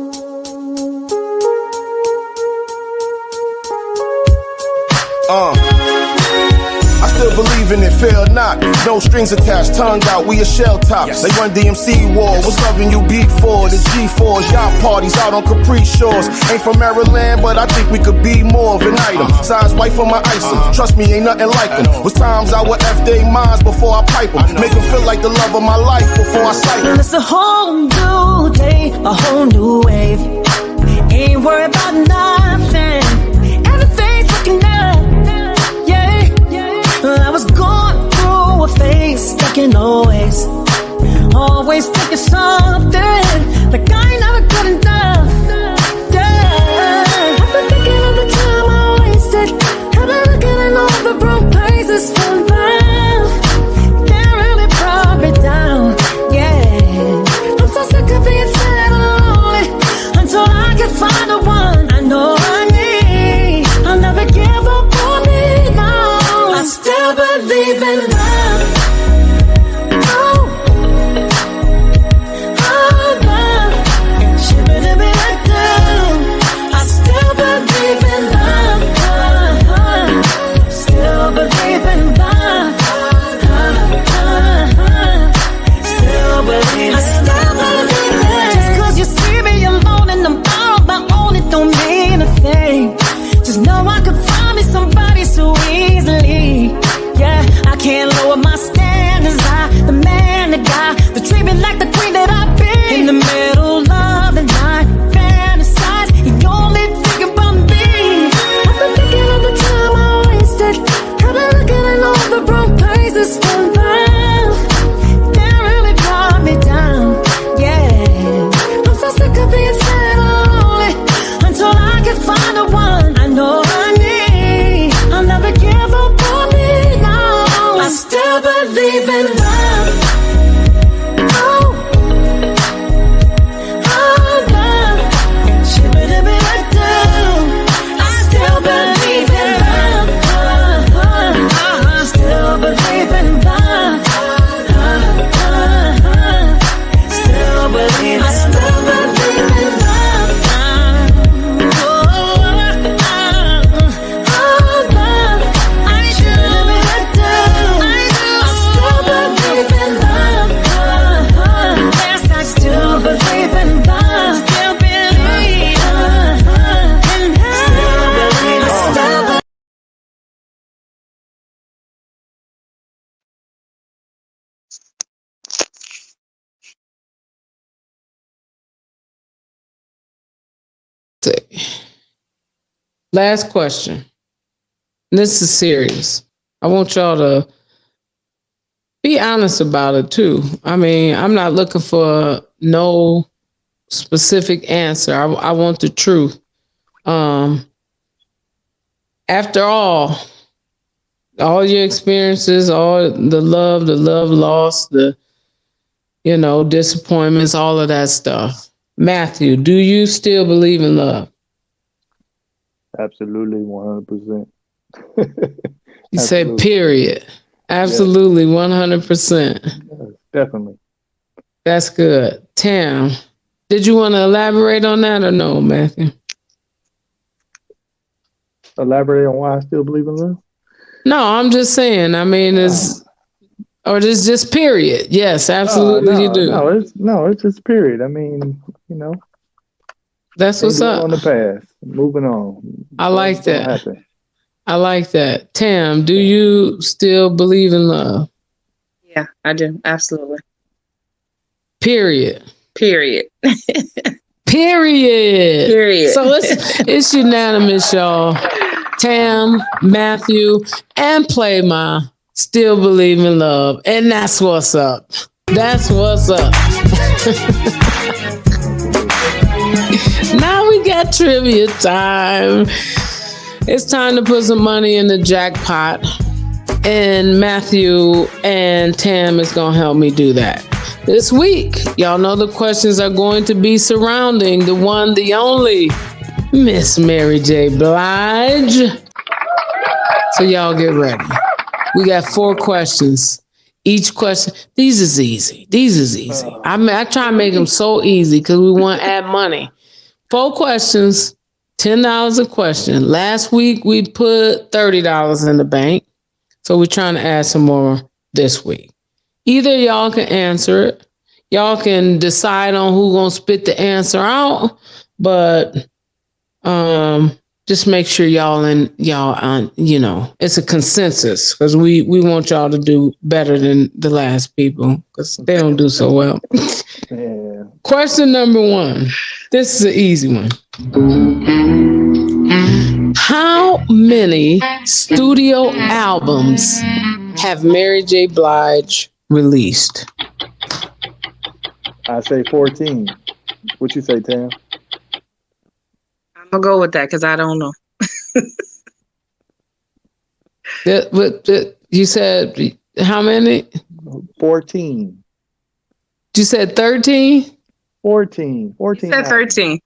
I still believe in it, fail not. No strings attached, tongue out, we a shell top. They run DMC war, what's loving you beat for? The G4s, yacht parties out on Capri Shores. Ain't from Maryland, but I think we could be more of an item. Size white for my item, trust me, ain't nothing like them. Was times I would F they minds before I pipe them. Make them feel like the love of my life before I sight them. It's a whole new day, a whole new wave. Ain't worried about nothing. Everything's looking up. I was going through a phase, stuck in always thinking something like I ain't never good enough. Yeah, I've been thinking of the time I wasted. I've been looking in all the wrong places for love. That really brought me down. Yeah, I'm so sick of being sad and lonely until I can find the one I know I need. I'll never give up on me now. I still believe in love. Oh, love. Shibby-dibby like down. I still believe in love. Still believe in love. Still believe in love. Just 'cause you see me alone and I'm all my own, it don't mean a thing. Just know I could find me somebody so easily. Yeah, I can't lower my standards. The man, the guy, that treat me like the queen that I've been. In the middle of the night, fantasize, he only think about me. I've been thinking of the time I wasted. I've been looking in all the wrong places for love. That really brought me down. Yeah, I'm so sick of being sad and lonely until I can find the one I know I need. I'll never give up on me now. I still believe in love. Oh, love. Shibby-dibby like down. I still believe in love. Still believe in love. Still believe in love. I still believe in love. Last question. This is serious. I want y'all to be honest about it too. I mean, I'm not looking for no specific answer. I want the truth. After all your experiences, all the love lost, the disappointments, all of that stuff. Matthew, do you still believe in love? Absolutely, 100%. You say period. Absolutely, 100%. Yes, definitely. That's good. Tam, did you want to elaborate on that or no, Matthew? Elaborate on why I still believe in love? No, I'm just saying. I mean, it's just period. Yes, absolutely, you do. It's just period. I mean, that's what's up. On the past, moving on. I like that. I like that. Tam, do you still believe in love? Yeah, I do. Absolutely. Period. Period. Period. So it's unanimous, y'all. Tam, Matthew, and Playma still believe in love. And that's what's up. That's what's up. Now we got trivia time. It's time to put some money in the jackpot. And Matthew and Tam is going to help me do that. This week, y'all know the questions are going to be surrounding the one, the only, Miss Mary J Blige. So y'all get ready. We got 4 questions. each question. These is easy. I try to make them so easy because we want to add money. 4 questions, $10 a question. Last week we put $30 in the bank. So we're trying to add some more this week. Either y'all can answer it. Y'all can decide on who's going to spit the answer out. But just make sure y'all it's a consensus because we want y'all to do better than the last people because they don't do so well. Yeah. Question number 1. This is an easy one. How many studio albums have Mary J. Blige released? I say 14. What you say, Tam? I'm gonna go with that because I don't know. You said how many? 14. You said 13? 14. 14. You said 13.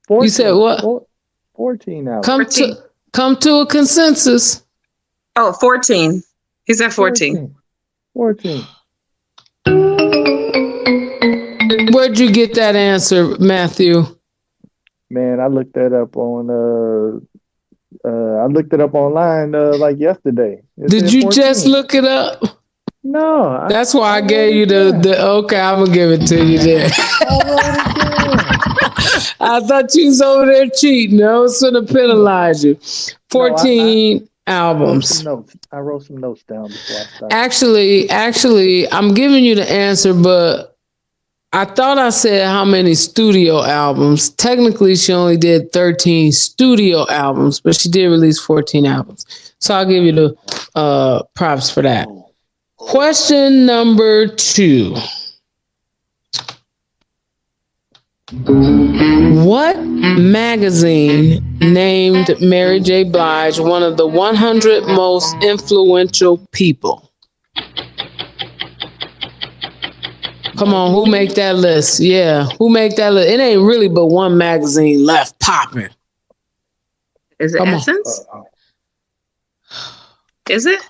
14. You said what? 14 now. Come to a consensus. Oh, 14. He said 14. 14. Where'd you get that answer, Matthew? Man, I looked that up on online like yesterday. Did you just look it up? No. That's why I gave you the okay, I'm gonna give it to you there. I thought you was over there cheating. I was gonna penalize you. 14 albums. I wrote some notes down before I started. Actually, I'm giving you the answer, but I thought I said how many studio albums. Technically, she only did 13 studio albums, but she did release 14 albums. So I'll give you the props for that. Question number 2. What magazine named Mary J. Blige one of the 100 most influential people? Come on, who make that list? Yeah, who make that list? It ain't really but one magazine left popping. Is it Essence? Is it?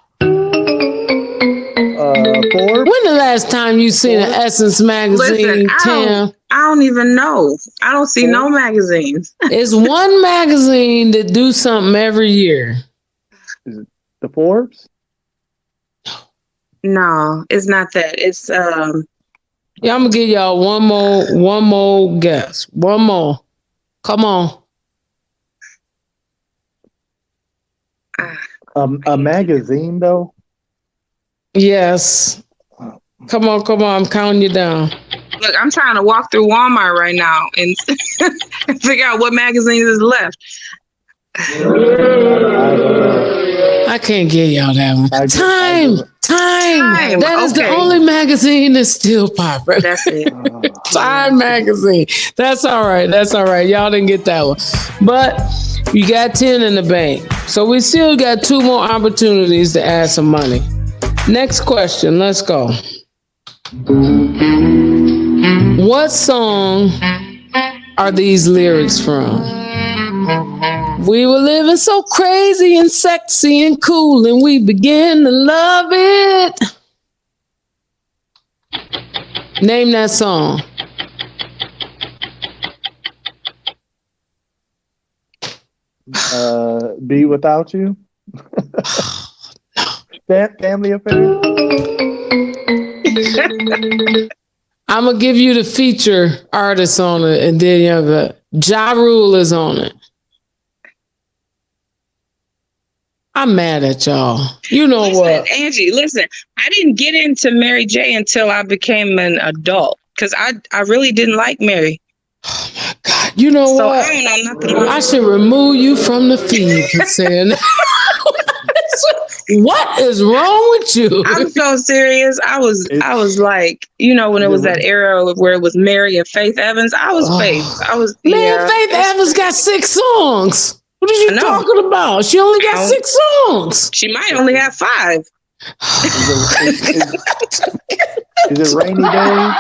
Forbes? When the last time you seen an Essence magazine, Tam? I don't even know. I don't see no magazines. It's one magazine that do something every year. Is it the Forbes? No, it's not that. It's Yeah, I'm gonna give y'all one more guess. One more. Come on. A magazine though? Yes. Come on. I'm counting you down. Look, I'm trying to walk through Walmart right now and figure out what magazines is left. I can't give y'all that one. Time. That is the only magazine that's still popular. That's it. Time magazine. That's all right. Y'all didn't get that one. But you got 10 in the bank. So we still got 2 more opportunities to add some money. Next question. Let's go. What song are these lyrics from? We were living so crazy and sexy and cool, and we began to love it. Name that song. Be Without You. Family Affair. I'm gonna give you the feature artist on it, and then Ja Rule is on it. I'm mad at y'all. You know what? Angie, listen, I didn't get into Mary J until I became an adult because I really didn't like Mary. Oh my God. You know what? I don't know nothing. I should remove you from the feed for saying that. What is wrong with you? I'm so serious. I was like, when it was that era where it was Mary and Faith Evans, I was Faith. Faith Evans got 6 songs. What are you talking about? She only got 6 songs. She might only have 5. Is it Rainy Days?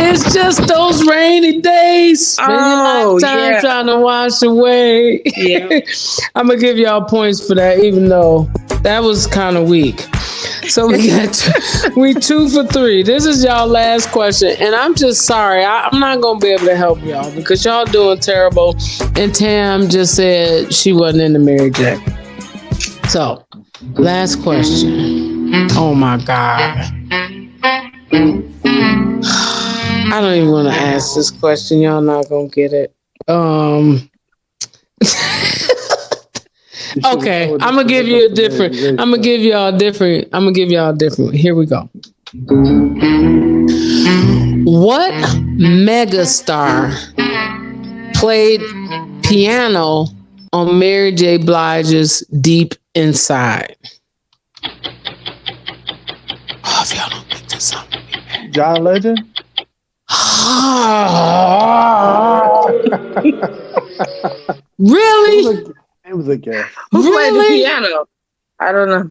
It's just those rainy days. Time trying to wash away. Yeah. I'm gonna give y'all points for that, even though That was kind of weak. So we 2 for 3. This is y'all last question, and I'm just sorry. I'm not gonna be able to help y'all because y'all doing terrible. And Tam just said she wasn't in the Mary J. So, last question. Oh my God. I don't even want to ask this question. Y'all not gonna get it. Okay, I'm gonna give you a different. I'm gonna give y'all a different. Here we go. What megastar played piano on Mary J. Blige's Deep Inside? Oh, if y'all don't get this up. John Legend? Really? It was a guess. Who played the piano? I don't know.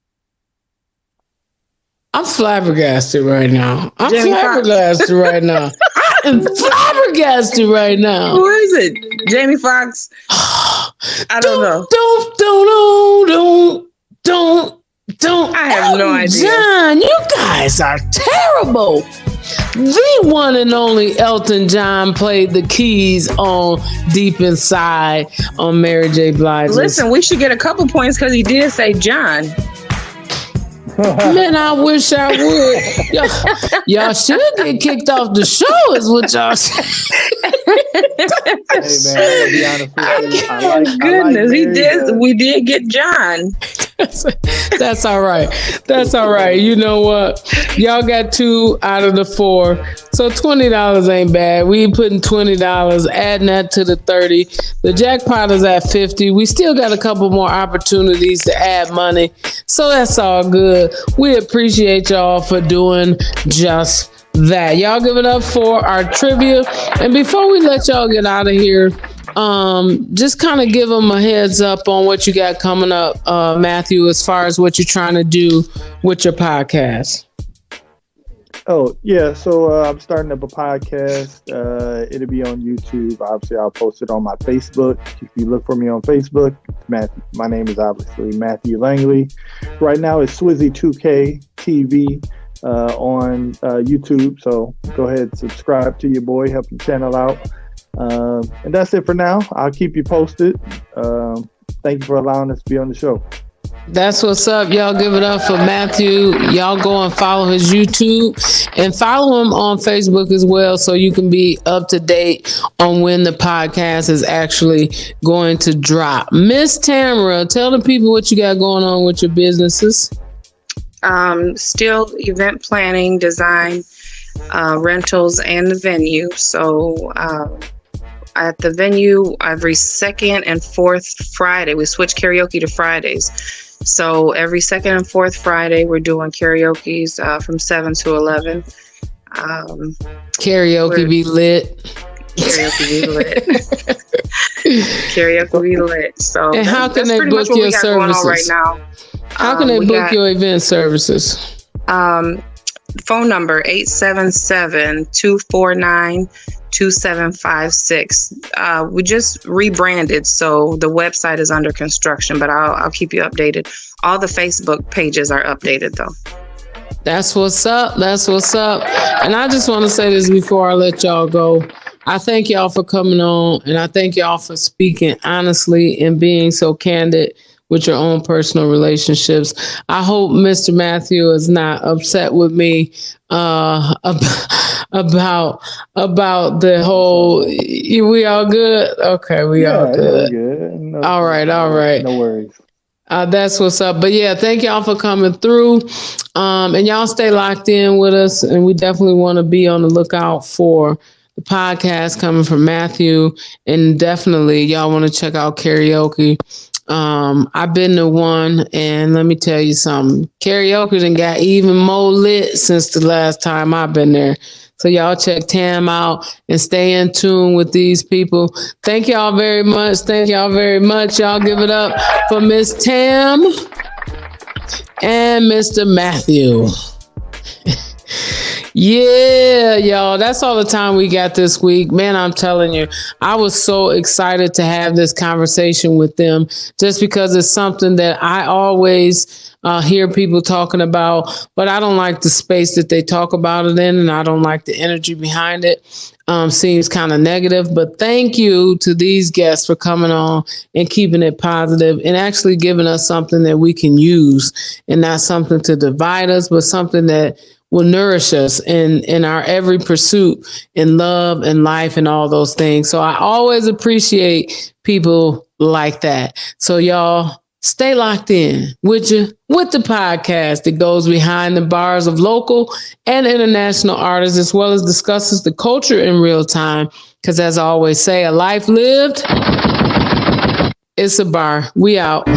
I'm flabbergasted right now. I'm Jamie flabbergasted right now. I'm flabbergasted right now. Who is it? Jamie Foxx? I don't know. Don't. I have no idea. John, you guys are terrible. The one and only Elton John played the keys on Deep Inside on Mary J. Blige. Listen, we should get a couple points because he did say John. Man, I wish I would. Y'all should get kicked off the show is what y'all say. Hey man, I gotta be honest with you. Goodness, we did get John. That's all right. That's all right. You know what? Y'all got 2 out of the 4. So $20 ain't bad. We putting $20, adding that to the 30. The jackpot is at 50. We still got a couple more opportunities to add money. So that's all good. We appreciate y'all for doing just that. Y'all give it up for our trivia. And before we let y'all get out of here, just kind of give them a heads up on what you got coming up, Matthew, as far as what you're trying to do with your podcast. Oh, yeah. So I'm starting up a podcast. It'll be on YouTube. Obviously, I'll post it on my Facebook. If you look for me on Facebook, Matthew, my name is obviously Matthew Langley. Right now, it's Swizzy 2K TV on YouTube. So go ahead and subscribe to your boy. Help your channel out. And that's it for now. I'll keep you posted. Thank you for allowing us to be on the show. That's what's up. Y'all give it up for Matthew. Y'all go and follow his YouTube and follow him on Facebook as well so you can be up to date on when the podcast is actually going to drop. Miss Tamara, tell the people what you got going on with your businesses. Still event planning, design, rentals, and the venue. So at the venue, every second and fourth Friday, we switch karaoke to Fridays. So every second and fourth Friday, we're doing karaoke's from 7 to 11. Karaoke be lit. Karaoke be lit. Karaoke be lit. So and how can they book your services right now? How can they book your event services? Phone number 877-249-2756. We just rebranded, so the website is under construction, but I'll keep you updated. All the Facebook pages are updated though. That's what's up. That's what's up. And I just want to say this before I let y'all go. I thank y'all for coming on, and I thank y'all for speaking honestly and being so candid with your own personal relationships. I hope Mr. Matthew is not upset with me about the whole. We all good? Okay, we all good. No, all right. No worries. That's what's up. But yeah, thank y'all for coming through. And y'all stay locked in with us. And we definitely want to be on the lookout for the podcast coming from Matthew. And definitely y'all want to check out karaoke. I've been to one, and let me tell you something. Karaoke done got even more lit since the last time I've been there. So y'all check Tam out and stay in tune with these people. Thank y'all very much. Thank y'all very much. Y'all give it up for Miss Tam and Mr. Matthew. Yeah, y'all, that's all the time we got this week. Man, I'm telling you, I was so excited to have this conversation with them just because it's something that I always hear people talking about, but I don't like the space that they talk about it in, and I don't like the energy behind it. Seems kind of negative, but thank you to these guests for coming on and keeping it positive and actually giving us something that we can use, and not something to divide us, but something that will nourish us in our every pursuit in love and life and all those things. So I always appreciate people like that. So y'all stay locked in with the podcast that goes behind the bars of local and international artists, as well as discusses the culture in real time. Because as I always say, a life lived, it's a bar. We out.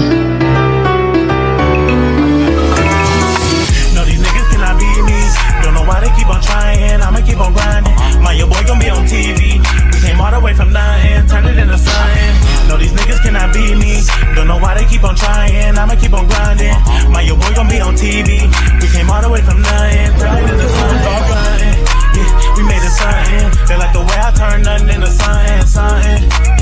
Why they keep on trying, I'ma keep on grinding. My your boy gon' be on TV. We came all the way from nothing, turned it into something. No, these niggas cannot beat me. Don't know why they keep on trying, I'ma keep on grinding. My your boy gon' be on TV. We came all the way from nothing, turned it into something. Yeah, we made it something. They like the way I turned nothing into something.